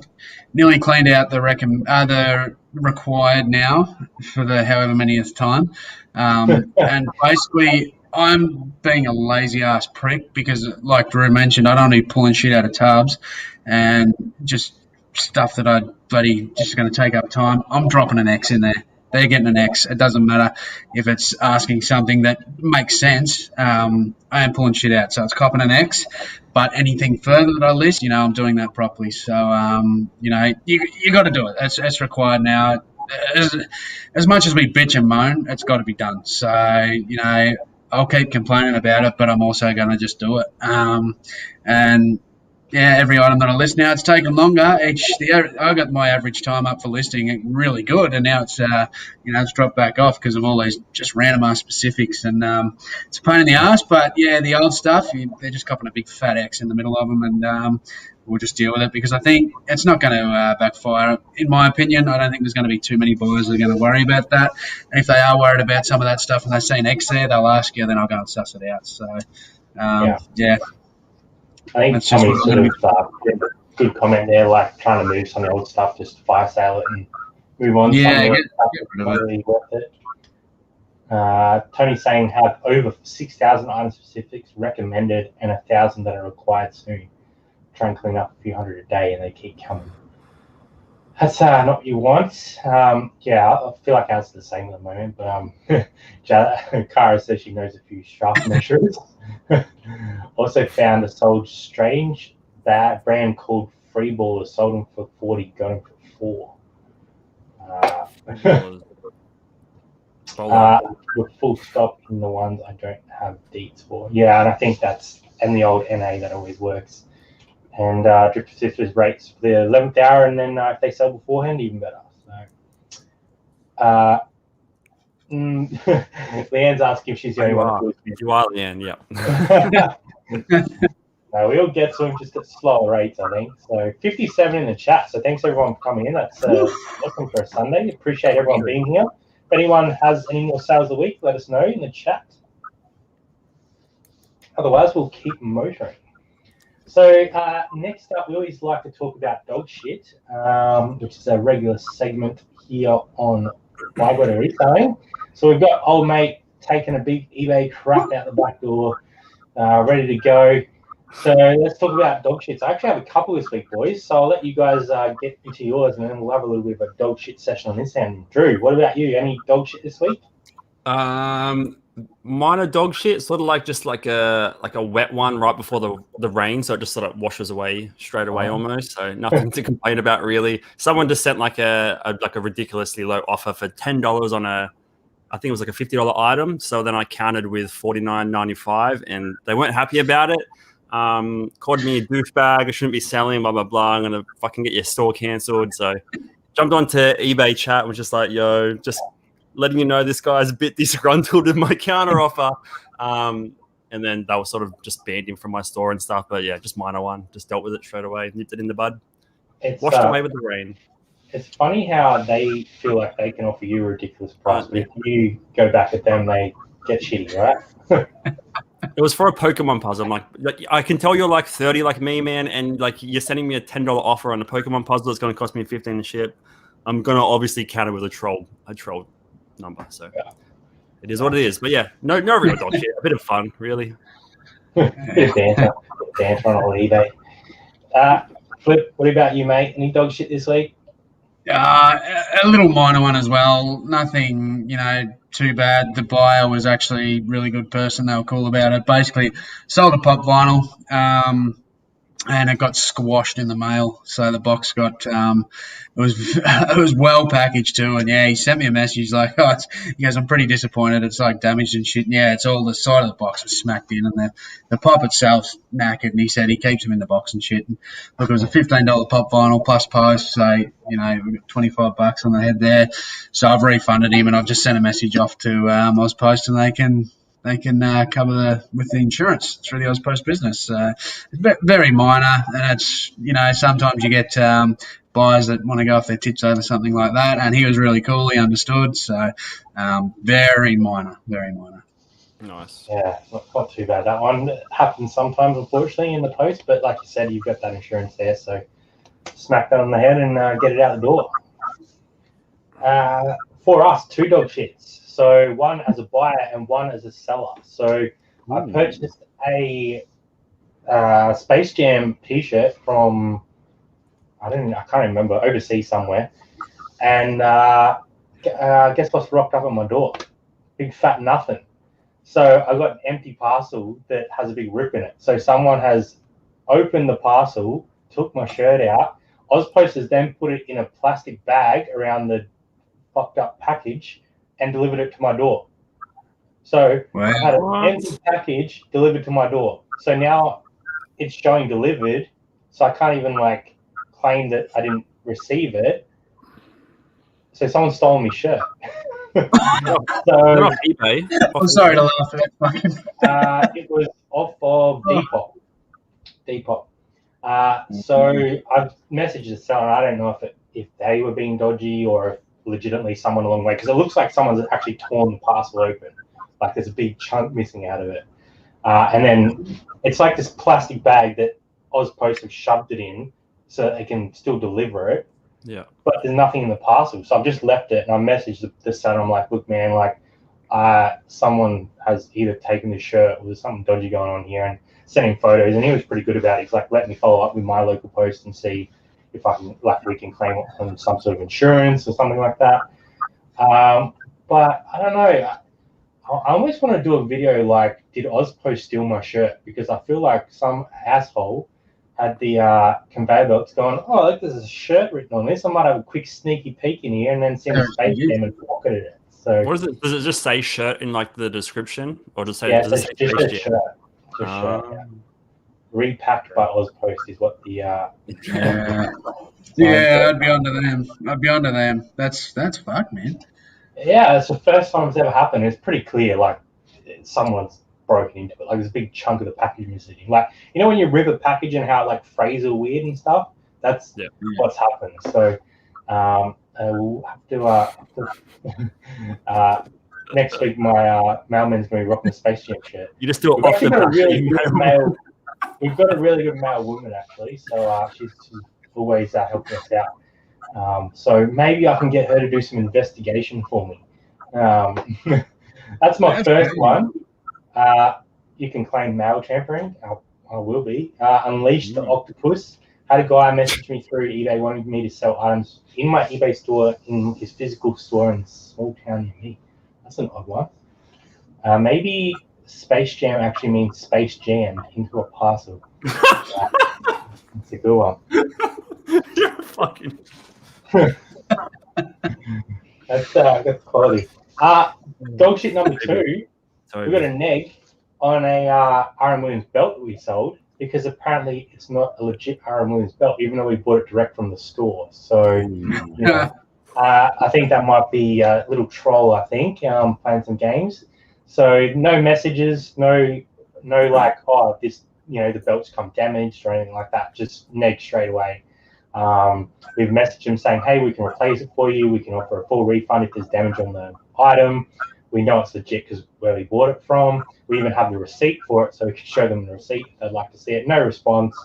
Speaker 3: nearly cleaned out the required now for the however manyth time, and basically I'm being a lazy ass prick because, like Drew mentioned, I don't need pulling shit out of tubs and just stuff that I bloody just going to take up time. I'm dropping an X in there. They're getting an X. It doesn't matter if it's asking something that makes sense. I am pulling shit out, so it's copping an X. But anything further that I list, I'm doing that properly. So, you got to do it. It's required now. As much as we bitch and moan, it's got to be done. So, I'll keep complaining about it, but I'm also going to just do it. And yeah, every item that I list now, it's taken longer. I got my average time up for listing really good, and now it's it's dropped back off because of all these just random ass specifics, and it's a pain in the ass. But yeah, the old stuff, they're just copping a big fat X in the middle of them, and we'll just deal with it because I think it's not going to backfire. In my opinion, I don't think there's going to be too many buyers that are going to worry about that. And if they are worried about some of that stuff and they see an X there, they'll ask you, then I'll go and suss it out. So yeah.
Speaker 1: I think somebody sort of good comment there, like trying to move some of the old stuff, just fire sale it and move on.
Speaker 3: Yeah,
Speaker 1: get rid of it. Really worth it. Tony's saying have over 6,000 item specifics recommended and 1,000 that are required soon. Try and clean up a few hundred a day, and they keep coming. That's not what you want. I feel like ours is the same at the moment, but Cara says she knows a few shaft measurers. Also found a sold strange bad brand called Freeballer, sold them for 40, going for 4. With full stop in the ones I don't have deets for. Yeah, and I think that's the old NA that always works. And Drifter Thrifters rates for the 11th hour, and then if they sell beforehand, even better. So, Leanne's asking if she's the only one.
Speaker 2: You are Leanne, yeah.
Speaker 1: No, we all get to them just at slower rates, I think. So 57 in the chat. So thanks everyone for coming in. That's awesome for a Sunday. Appreciate everyone being here. If anyone has any more sales of the week, let us know in the chat. Otherwise, we'll keep motoring. So next up, we always like to talk about dog shit, which is a regular segment here on Wide World of Reselling. So we've got old mate taking a big eBay crap out the back door, ready to go. So let's talk about dog shits. I actually have a couple this week, boys. So I'll let you guys get into yours, and then we'll have a little bit of a dog shit session on this end. Drew, what about you? Any dog shit this week?
Speaker 2: Minor dog shit, sort of like just like a wet one right before the rain, so it just sort of washes away straight away almost. So nothing to complain about really. Someone just sent like a ridiculously low offer for $10 on I think it was like a $50 item. So then I countered with $49.95, and they weren't happy about it. Called me a douchebag. I shouldn't be selling. Blah blah blah. I'm gonna fucking get your store cancelled. So jumped onto eBay chat, was just like, yo, just letting you know this guy's a bit disgruntled with my counter offer. And then they were sort of just banned him from my store and stuff. But yeah, just minor one. Just dealt with it straight away. Nipped it in the bud. Washed away with the rain.
Speaker 1: It's funny how they feel like they can offer you a ridiculous price, but if you go back at them, they get shitty, right?
Speaker 2: It was for a Pokemon puzzle. I'm like, I can tell you're like 30 like me, man, and like you're sending me a $10 offer on a Pokemon puzzle that's going to cost me $15 to ship. I'm going to obviously counter with a troll number. So it is what it is. But yeah, no real dog shit. A bit of fun, really.
Speaker 1: Bit of banter on old eBay. Flip, what about you, mate? Any dog shit this week?
Speaker 3: A little minor one as well. Nothing, too bad. The buyer was actually a really good person. They were cool about it. Basically, sold a pop vinyl, and it got squashed in the mail. So the box got it was well packaged too. And yeah, he sent me a message. He's like, he goes, I'm pretty disappointed. It's like damaged and shit. And yeah, it's all the side of the box was smacked in, and the pop itself's knackered. And he said he keeps them in the box and shit. And look, it was a $15 pop vinyl plus post. So we got $25 on the head there. So I've refunded him, and I've just sent a message off to Ozpost, and they can cover with the insurance through the Ozpost business. It's very minor, and it's, sometimes you get buyers that want to go off their tits over something like that, and he was really cool. He understood. So very minor.
Speaker 2: Nice.
Speaker 1: Yeah, not too bad. That one happens sometimes, unfortunately, in the post, but like you said, you've got that insurance there, so smack that on the head and get it out the door. For us, 2 dog shits. So one as a buyer and one as a seller. So I purchased a Space Jam T-shirt from I can't remember, overseas somewhere, and guess what's rocked up at my door? Big fat nothing. So I got an empty parcel that has a big rip in it. So someone has opened the parcel, took my shirt out. Ozpost has then put it in a plastic bag around the fucked up package and delivered it to my door. So I had an empty package delivered to my door. So now it's showing delivered, so I can't even claim that I didn't receive it. So someone stole my shirt.
Speaker 2: So on eBay.
Speaker 3: I'm sorry to laugh at that.
Speaker 1: It was off of Depop. So I've messaged the seller. I don't know if they were being dodgy or if legitimately someone along the way, because it looks like someone's actually torn the parcel open. Like there's a big chunk missing out of it. And then it's like this plastic bag that Ozpost have shoved it in so that they can still deliver it.
Speaker 2: Yeah.
Speaker 1: But there's nothing in the parcel. So I've just left it, and I messaged the seller. I'm like, look, man, someone has either taken this shirt or there's something dodgy going on here, and sending photos. And he was pretty good about it. He's like, let me follow up with my local post and see if I can, we can claim it on some sort of insurance or something like that. But I don't know. I almost want to do a video like, did Ozpost steal my shirt? Because I feel like some asshole had the conveyor belts going, oh, look, there's a shirt written on this. I might have a quick sneaky peek in here and then send a Space Jam and pocketed it. So
Speaker 2: what is it? Does it just say shirt in the description, or does it say?
Speaker 1: Yeah,
Speaker 2: does it say
Speaker 1: just
Speaker 2: Space
Speaker 1: a
Speaker 2: Jam?
Speaker 1: shirt. Just shirt. Yeah. Repacked by Ozpost is what the
Speaker 3: Yeah, I'd be onto them. That's fucked, man.
Speaker 1: Yeah, it's the first time it's ever happened. It's pretty clear, someone's broken into it. There's a big chunk of the package missing. When you rip a package and how it frays are weird and stuff. That's what's happened. So we'll have to next week. My mailman's going to be rocking a Space Jam shirt.
Speaker 2: You just do it off the back.
Speaker 1: We've got a really good mail woman actually. So she's always helping us out. So maybe I can get her to do some investigation for me. That's my first one. You can claim mail tampering. I will be. Unleash the Octopus. Had a guy message me through eBay wanting me to sell items in my eBay store, in his physical store in a small town near me. That's an odd one. Maybe Space Jam actually means Space Jam into a parcel. That's a good one.
Speaker 2: You're fucking.
Speaker 1: That's quality. Dog shit number 2. We got a neg on a R.M. Williams belt that we sold, because apparently it's not a legit R.M. Williams belt, even though we bought it direct from the store. So, I think that might be a little troll, I think, playing some games. So no messages, no like, oh, this, the belt's come damaged or anything like that. Just neg straight away. We've messaged him saying, hey, we can replace it for you. We can offer a full refund if there's damage on the item. We know it's legit because where we bought it from. We even have the receipt for it, so we can show them the receipt if they'd like to see it. No response.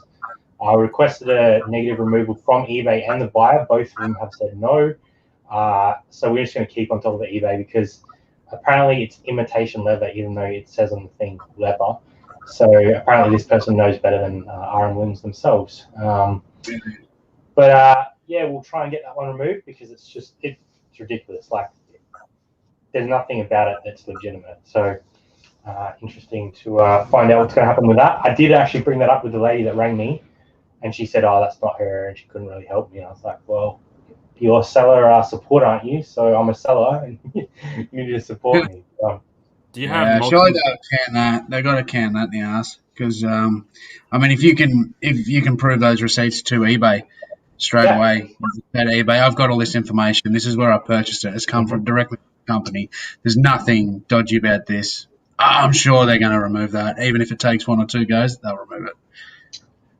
Speaker 1: I requested a negative removal from eBay and the buyer. Both of them have said no. So we're just going to keep on top of the eBay, because apparently it's imitation leather, even though it says on the thing leather. So apparently this person knows better than R.M. Williams themselves. But we'll try and get that one removed, because it's ridiculous. Like, there's nothing about it that's legitimate. So interesting to find out what's going to happen with that. I did actually bring that up with the lady that rang me, and she said, oh, that's not her, and she couldn't really help me. And I was like, well, you're a seller support, aren't you? So I'm a seller, and you need to support me.
Speaker 2: Do you have
Speaker 3: surely they'll can that. They've got to can that in the ass, because if you can prove those receipts to eBay straight away at eBay, I've got all this information. This is where I purchased it. It's come from directly from the company. There's nothing dodgy about this. I'm sure they're going to remove that, even if it takes 1 or 2 goes. They'll remove it.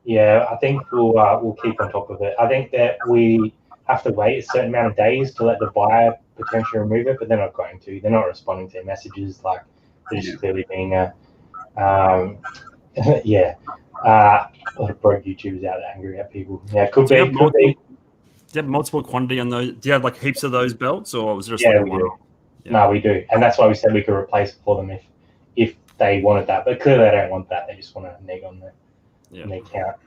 Speaker 1: Yeah, I think we'll keep on top of it. I think that we have to wait a certain amount of days to let the buyer potentially remove it, but they're not going to. They're not responding to their messages. Like, they're just clearly being a lot of broke YouTubers out there angry at people. Yeah, could be.
Speaker 2: Do you have multiple quantity on those? Do you have like heaps of those belts, or was there just like one?
Speaker 1: Yeah. No, we do, and that's why we said we could replace it for them if they wanted that. But clearly, they don't want that. They just want to neg on the account.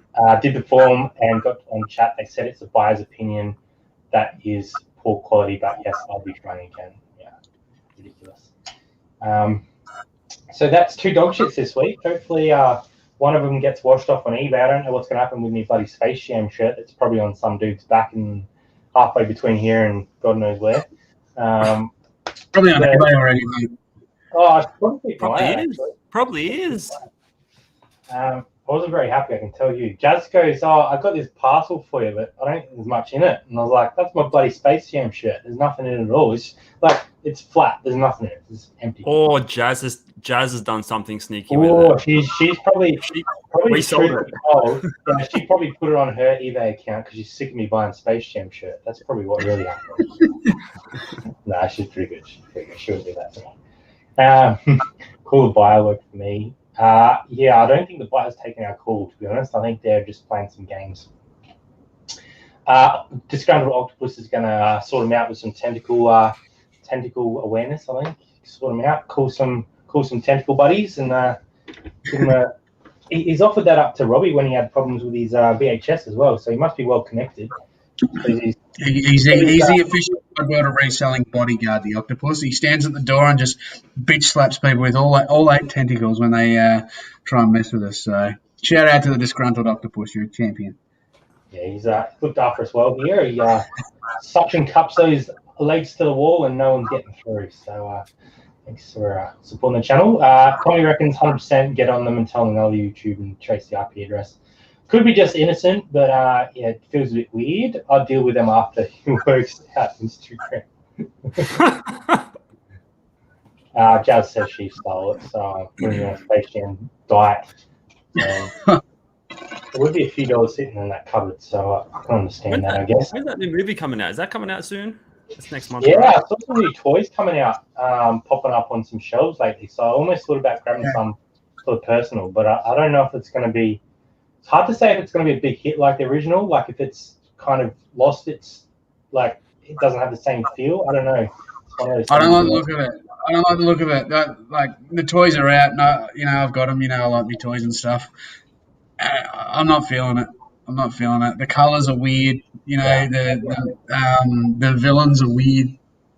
Speaker 1: Did the form and got on chat. They said it's a buyer's opinion that is poor quality, but yes, I'll be trying again. Yeah, ridiculous. So that's 2 dog shits this week. Hopefully, one of them gets washed off on eBay. I don't know what's going to happen with my bloody Space Jam shirt. It's probably on some dude's back and halfway between here and God knows where.
Speaker 3: Probably on eBay already, mate.
Speaker 1: Oh,
Speaker 2: Probably is.
Speaker 1: I wasn't very happy, I can tell you. Jazz goes, oh, I got this parcel for you, but I don't think there's much in it. And I was like, that's my bloody Space Jam shirt. There's nothing in it at all. It's like, it's flat. There's nothing in it. It's empty.
Speaker 2: Oh, Jazz has done something sneaky
Speaker 1: with it. She's probably
Speaker 2: resold it.
Speaker 1: Yeah, she probably put it on her eBay account because she's sick of me buying Space Jam shirt. That's probably what really happened. Nah, she's pretty good. She would do that to me. Cool buyer work for me. I don't think the buyer's taken our call, to be honest. I think they're just playing some games. Disgruntled Octopus is going to sort him out with some tentacle awareness, I think. Sort him out, call some tentacle buddies, and give him he's offered that up to Robbie when he had problems with his VHS as well, so he must be well connected.
Speaker 3: He's the official Wide World of Reselling bodyguard, the Octopus. He stands at the door and just bitch slaps people with all 8 tentacles when they try and mess with us. So shout out to the Disgruntled Octopus. You're a champion.
Speaker 1: Yeah, he's looked after us well here. He suction cups those legs to the wall and no one's getting through. So thanks for supporting the channel. Connie reckons 100% get on them and tell them they'll YouTube and trace the IP address. Could be just innocent, but it feels a bit weird. I'll deal with them after he works out Instagram. Jazz says she stole it, so I'm putting her on a Space Jam diet. There would be a few dollars sitting in that cupboard, so I can understand that, I guess.
Speaker 2: When's that new movie coming out? Is that coming out soon? It's next month.
Speaker 1: Yeah,
Speaker 2: right?
Speaker 1: I saw some new toys coming out, popping up on some shelves lately, so I almost thought about grabbing some for the personal, but I don't know if it's going to be... It's hard to say if it's going to be a big hit like the original, like if it's kind of lost its like it doesn't have the same feel. I don't know. It's one of those
Speaker 3: I don't
Speaker 1: things
Speaker 3: like the
Speaker 1: where-
Speaker 3: look of it. I don't like the look of it. Like the toys are out. No, I've got them. I like my toys and stuff. I'm not feeling it. I'm not feeling it. The colours are weird.
Speaker 1: Yeah.
Speaker 3: The villains are weird.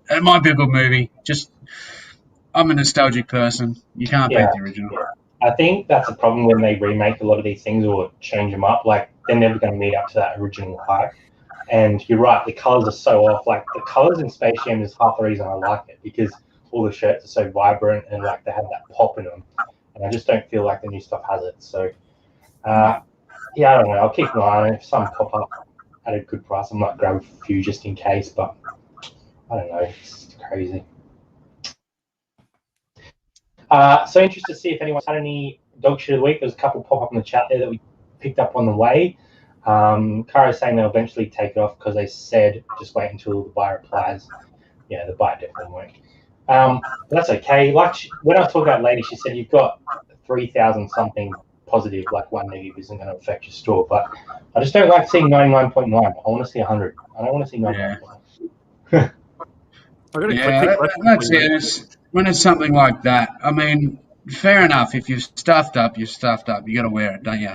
Speaker 3: It might be a good movie. Just I'm a nostalgic person. You can't
Speaker 1: Yeah.
Speaker 3: beat the original.
Speaker 1: I think that's a problem when they remake a lot of these things or change them up. Like they're never going to meet up to that original hype. And you're right, the colors are so off. Like the colors in Space Jam is half the reason I like it, because all the shirts are so vibrant and like they have that pop in them. And I just don't feel like the new stuff has it. So yeah, I don't know. I'll keep an eye on it. If some pop up at a good price, I might grab a few just in case. But I don't know. It's crazy. So interested to see if anyone's had any dog shit of the week. There's a couple pop up in the chat there that we picked up on the way. Kara's saying they'll eventually take it off because they said just wait until the buyer replies. Yeah, the buyer definitely won't. But that's okay. Like when I was talking about lady, she said you've got 3,000 something positive, like one negative isn't going to affect your store. But I just don't like seeing 99.9. I want to see 100. I don't want to see 99.9.
Speaker 3: Yeah, that's it. When it's something like that, I mean, fair enough. If you're stuffed up, you're stuffed up. You got to wear it, don't you?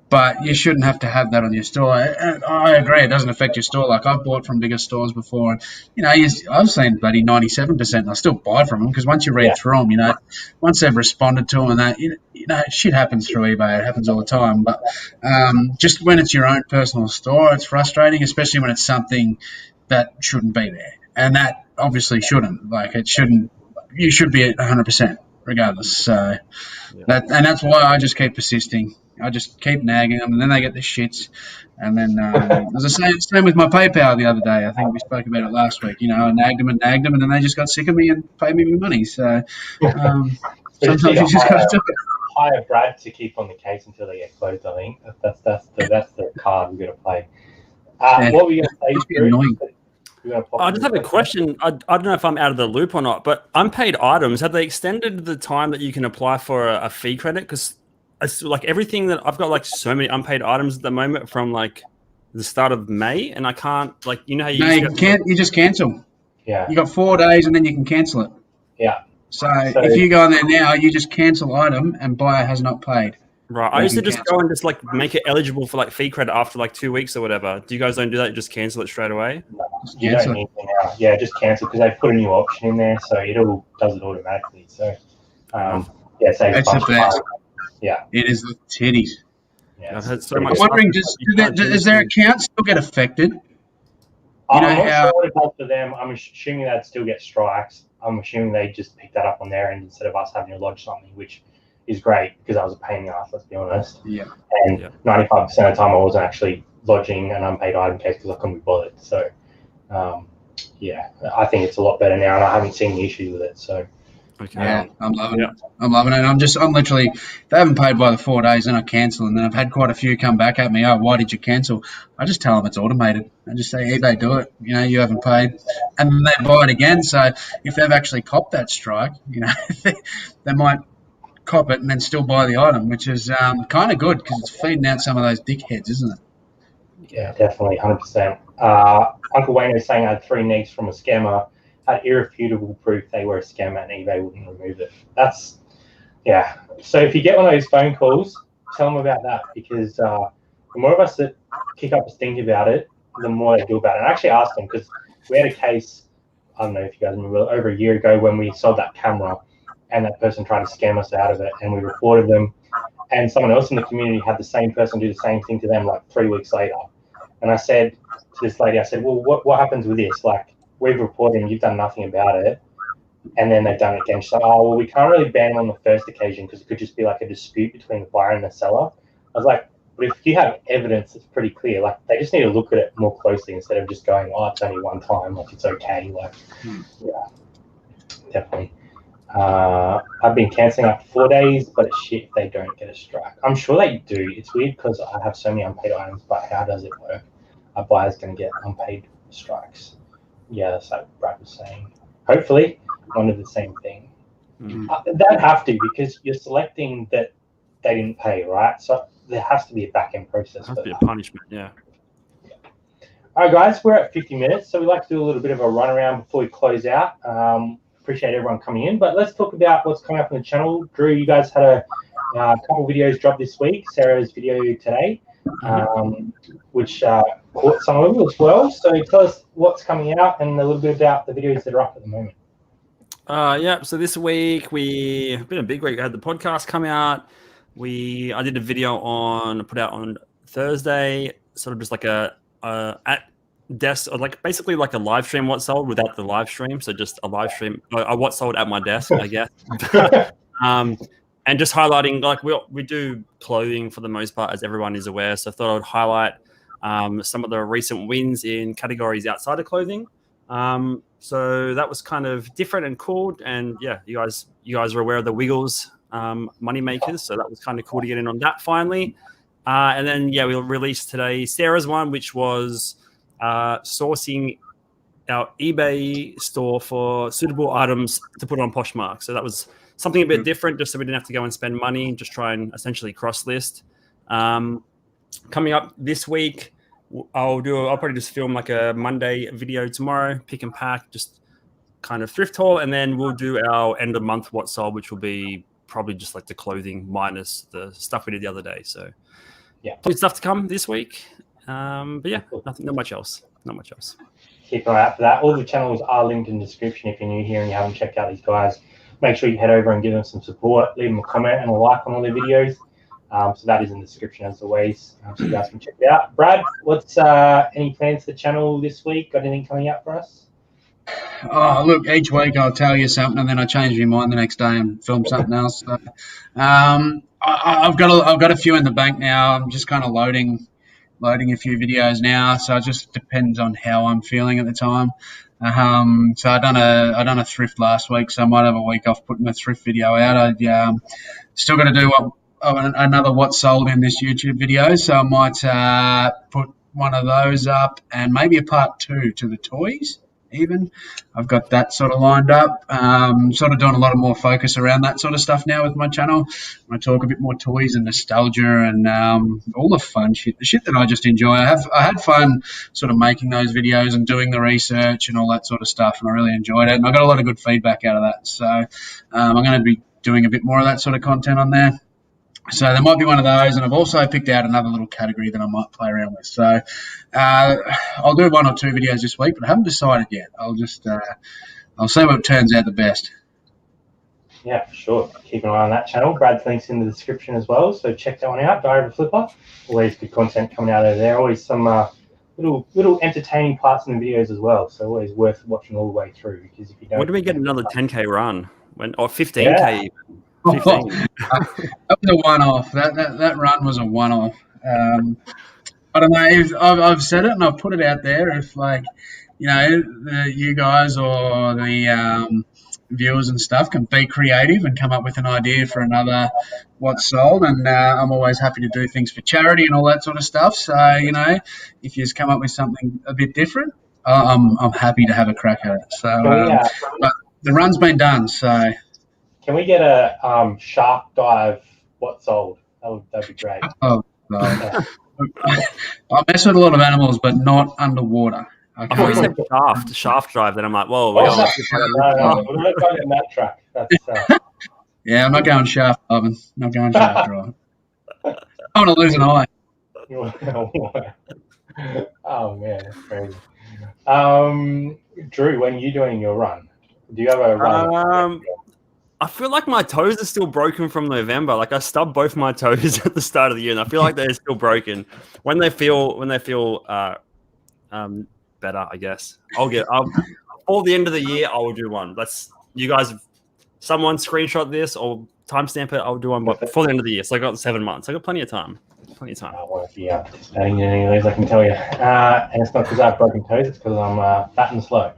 Speaker 3: But you shouldn't have to have that on your store. And I agree, it doesn't affect your store. Like I've bought from bigger stores before, and I've seen bloody 97%, and I still buy from them because once you read through them, once they've responded to them, and that, shit happens through eBay. It happens all the time. But just when it's your own personal store, it's frustrating, especially when it's something that shouldn't be there, and that obviously shouldn't. Like it shouldn't. You should be at 100% regardless. So that's why I just keep persisting. I just keep nagging them, and then they get the shits. And then, as I say, same with my PayPal the other day. I think we spoke about it last week. I nagged them, and then they just got sick of me and paid me my money. So sometimes you just got to do it.
Speaker 1: Hire Brad to keep on the case until they get closed. I think that's the card we're going to play. What were you going to say?
Speaker 3: Annoying.
Speaker 2: I just have a question. I don't know if I'm out of the loop or not, but unpaid items, have they extended the time that you can apply for a fee credit? Because it's like everything that I've got, like so many unpaid items at the moment from like the start of May, and I can't, like, how you
Speaker 3: you just cancel.
Speaker 1: Yeah.
Speaker 3: You got 4 days and then you can cancel it.
Speaker 1: Yeah.
Speaker 3: So if you go on there now, you just cancel item and buyer has not paid.
Speaker 2: Right. I used to just go and just like make it eligible for like fee credit after like 2 weeks or whatever. Do you guys don't do that? You just cancel it straight away?
Speaker 1: No, you don't need to now. Yeah, just cancel because they've put a new option in there, so it all does it automatically. So, it's
Speaker 3: the best.
Speaker 1: Yeah,
Speaker 3: it is the titties.
Speaker 1: Yeah,
Speaker 2: I've had so much.
Speaker 3: I'm wondering, does their account still get affected?
Speaker 1: I'm not sure what it does for them. I'm assuming they'd still get strikes. I'm assuming they just pick that up on their end instead of us having to lodge something, which is great because I was a pain in the ass, let's be honest.
Speaker 3: Yeah.
Speaker 1: And 95% of the time I wasn't actually lodging an unpaid item case because I couldn't be bothered. So, I think it's a lot better now, and I haven't seen the issues with it. So,
Speaker 2: okay.
Speaker 3: Yeah, I'm loving it. I'm loving it. I'm literally, if they haven't paid by the 4 days, then I cancel. And then I've had quite a few come back at me. Oh, why did you cancel? I just tell them it's automated. I just say, eBay, do it. You haven't paid. And then they buy it again. So if they've actually copped that strike, they might cop it and then still buy the item, which is kind of good because it's feeding out some of those dickheads, isn't it?
Speaker 1: Yeah, definitely, 100%. Uncle Wayne is saying I had 3 negs from a scammer, had irrefutable proof they were a scammer and eBay wouldn't remove it. So if you get one of those phone calls, tell them about that, because the more of us that kick up a stink about it, the more they do about it. And I actually asked them, because we had a case, I don't know if you guys remember, over a year ago when we sold that camera and that person tried to scam us out of it, and we reported them, and someone else in the community had the same person do the same thing to them like 3 weeks later. And I said to this lady, well, what happens with this? Like, we've reported and you've done nothing about it, and then they've done it again. She's like, oh, well, we can't really ban them on the first occasion because it could just be like a dispute between the buyer and the seller. I was like, but if you have evidence, it's pretty clear. Like, they just need to look at it more closely instead of just going, oh, it's only one time, like it's okay. Like, yeah, definitely. I've been cancelling after 4 days, but it's shit if they don't get a strike. I'm sure they do. It's weird because I have so many unpaid items, but how does it work? A buyer's going to get unpaid strikes. Yeah, that's like Brad was saying. Hopefully, one of the same thing. They'd have to, because you're selecting that they didn't pay, right? So there has to be a back-end process.
Speaker 2: It has to be a punishment, yeah.
Speaker 1: All right, guys, we're at 50 minutes, so we like to do a little bit of a run around before we close out. Appreciate everyone coming in, but let's talk about what's coming up on the channel. Drew, you guys had a couple of videos dropped this week. Sarah's video today, which caught some of it as well. So tell us what's coming out and a little bit about the videos that are up at the moment.
Speaker 2: Yeah, so this week it's been a big week. I had the podcast come out. I did a video put out on Thursday, sort of just like a at desk, or like basically like a live stream what sold without the live stream. So just a live stream, what sold at my desk, I guess. And just highlighting, like we do clothing for the most part, as everyone is aware. So I thought I would highlight some of the recent wins in categories outside of clothing. So that was kind of different and cool. And yeah, you guys are aware of the Wiggles money makers. So that was kind of cool to get in on that finally. And then, yeah, we'll release today Sarah's one, which was sourcing our eBay store for suitable items to put on Poshmark. So that was something a bit different, just so we didn't have to go and spend money, just try and essentially cross-list. Coming up this week, I'll probably just film like a Monday video tomorrow, pick and pack, just kind of thrift haul, and then we'll do our end of month what sold, which will be probably just like the clothing minus the stuff we did the other day. So
Speaker 1: yeah,
Speaker 2: good stuff to come this week. But yeah, not much else.
Speaker 1: Keep an eye out for that. All the channels are linked in the description. If you're new here and you haven't checked out these guys, make sure you head over and give them some support. Leave them a comment and a like on all their videos. So that is in the description as always, so you guys can check it out. Brad, what's any plans for the channel this week? Got anything coming up for us?
Speaker 3: Oh, look, each week I'll tell you something and then I change my mind the next day and film something else. So, I've got a few in the bank now. I'm just kind of loading a few videos now, so it just depends on how I'm feeling at the time. So I done a thrift last week, so I might have a week off putting a thrift video out. I still got to do another what sold in this YouTube video, so I might put one of those up and maybe a part 2 to the toys. Even I've got that sort of lined up. Sort of doing a lot of more focus around that sort of stuff now with my channel. I talk a bit more toys and nostalgia and all the fun shit, the shit that I just enjoy. I had fun sort of making those videos and doing the research and all that sort of stuff, and I really enjoyed it. And I got a lot of good feedback out of that. So I'm going to be doing a bit more of that sort of content on there. So there might be one of those, and I've also picked out another little category that I might play around with. So I'll do 1 or 2 videos this week, but I haven't decided yet. I'll see what turns out the best.
Speaker 1: Yeah, for sure. Keep an eye on that channel. Brad's link's in the description as well, so check that one out. Diary of a Flipper. Always good content coming out of there. Always some little entertaining parts in the videos as well. So always worth watching all the way through, because if you don't, when
Speaker 2: do we get another 10K run? Or 15K?
Speaker 1: Yeah.
Speaker 2: 15.
Speaker 3: That was a one-off. That run was a one-off. I don't know. I've said it and I've put it out there. If you guys or the viewers and stuff can be creative and come up with an idea for another what's sold, and I'm always happy to do things for charity and all that sort of stuff. So if you just come up with something a bit different, I'm happy to have a crack at it. So but the run's been done. So.
Speaker 1: Can we get a shark dive what sold? That'd be great.
Speaker 3: Oh, no. I mess with a lot of animals, but not underwater.
Speaker 2: I thought you said shaft dive. Then I'm like, whoa.
Speaker 1: No, we're not going that track.
Speaker 3: Yeah, I'm not going shaft diving. Not going shaft driving. I want to lose an eye.
Speaker 1: Oh man, that's crazy. Drew, when are you doing your run? Do you have a run?
Speaker 2: I feel like my toes are still broken from November. Like I stubbed both my toes at the start of the year, and I feel like they're still broken. When they feel better, I guess for the end of the year, I will do one. You guys, someone screenshot this or timestamp it. I'll do one before the end of the year. So I got 7 months. I got plenty of time.
Speaker 1: I won't be participating in any of those, I can tell you. And it's not because I have broken toes; it's because I'm fat and slow.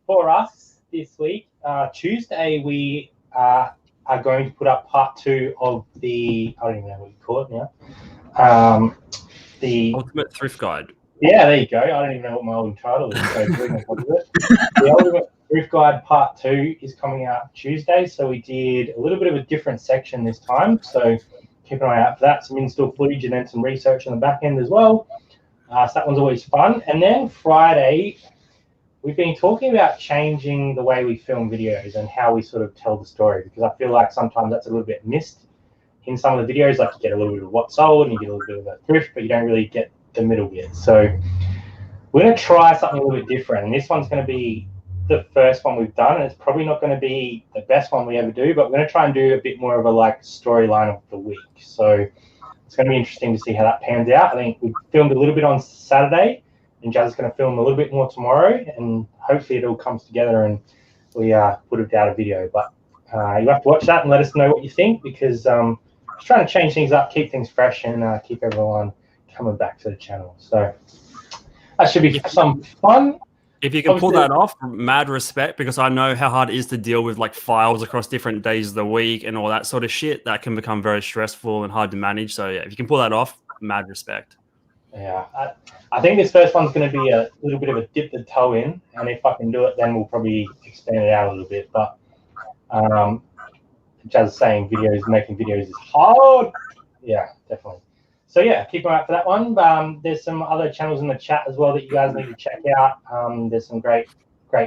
Speaker 1: For us. This week, Tuesday, we are going to put up part 2 of the, I don't even know what you call it now, the
Speaker 2: Ultimate Thrift Guide.
Speaker 1: Yeah, there you go. I don't even know what my old title is. So the Ultimate Thrift Guide part 2 is coming out Tuesday, so we did a little bit of a different section this time, so keep an eye out for that. Some in-store footage and then some research on the back end as well. So that one's always fun. And then Friday, we've been talking about changing the way we film videos and how we sort of tell the story, because I feel like sometimes that's a little bit missed in some of the videos. Like you get a little bit of what sold and you get a little bit of a thrift, but you don't really get the middle bit. So we're going to try something a little bit different. And this one's going to be the first one we've done. And it's probably not going to be the best one we ever do, but we're going to try and do a bit more of a like storyline of the week. So it's going to be interesting to see how that pans out. I think we filmed a little bit on Saturday, and Jazz is going to film a little bit more tomorrow, and hopefully it all comes together and we put out a video. But you have to watch that and let us know what you think, because just trying to change things up, keep things fresh, and keep everyone coming back to the channel. So that should be some fun.
Speaker 2: If you can pull that off, mad respect, because I know how hard it is to deal with like files across different days of the week and all that sort of shit. That can become very stressful and hard to manage. So yeah, if you can pull that off, mad respect.
Speaker 1: Yeah, I think this first one's going to be a little bit of a dip the toe in, and if I can do it, then we'll probably expand it out a little bit. But just saying, making videos is hard. Yeah, definitely. So yeah, keep an eye out for that one. There's some other channels in the chat as well that you guys need to check out. There's some great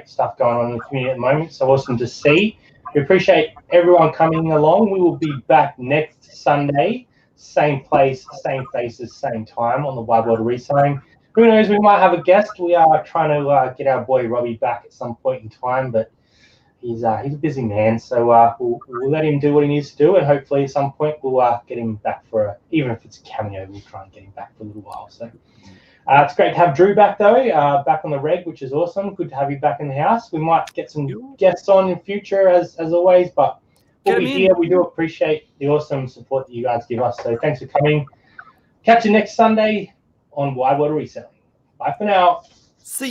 Speaker 1: stuff going on in the community at the moment. So awesome to see. We appreciate everyone coming along. We will be back next Sunday. Same place, same faces, same time on the Wide World of Reselling. Who knows, we might have a guest. We are trying to get our boy Robbie back at some point in time, but he's a busy man, so we'll let him do what he needs to do, and hopefully at some point we'll get him back even if it's a cameo, we'll try and get him back for a little while. So it's great to have Drew back though, back on the reg, which is awesome. Good to have you back in the house. We might get some guests on in future as always, but we'll be here. We do appreciate the awesome support that you guys give us. So thanks for coming. Catch you next Sunday on Wide World of Reselling. Bye for now.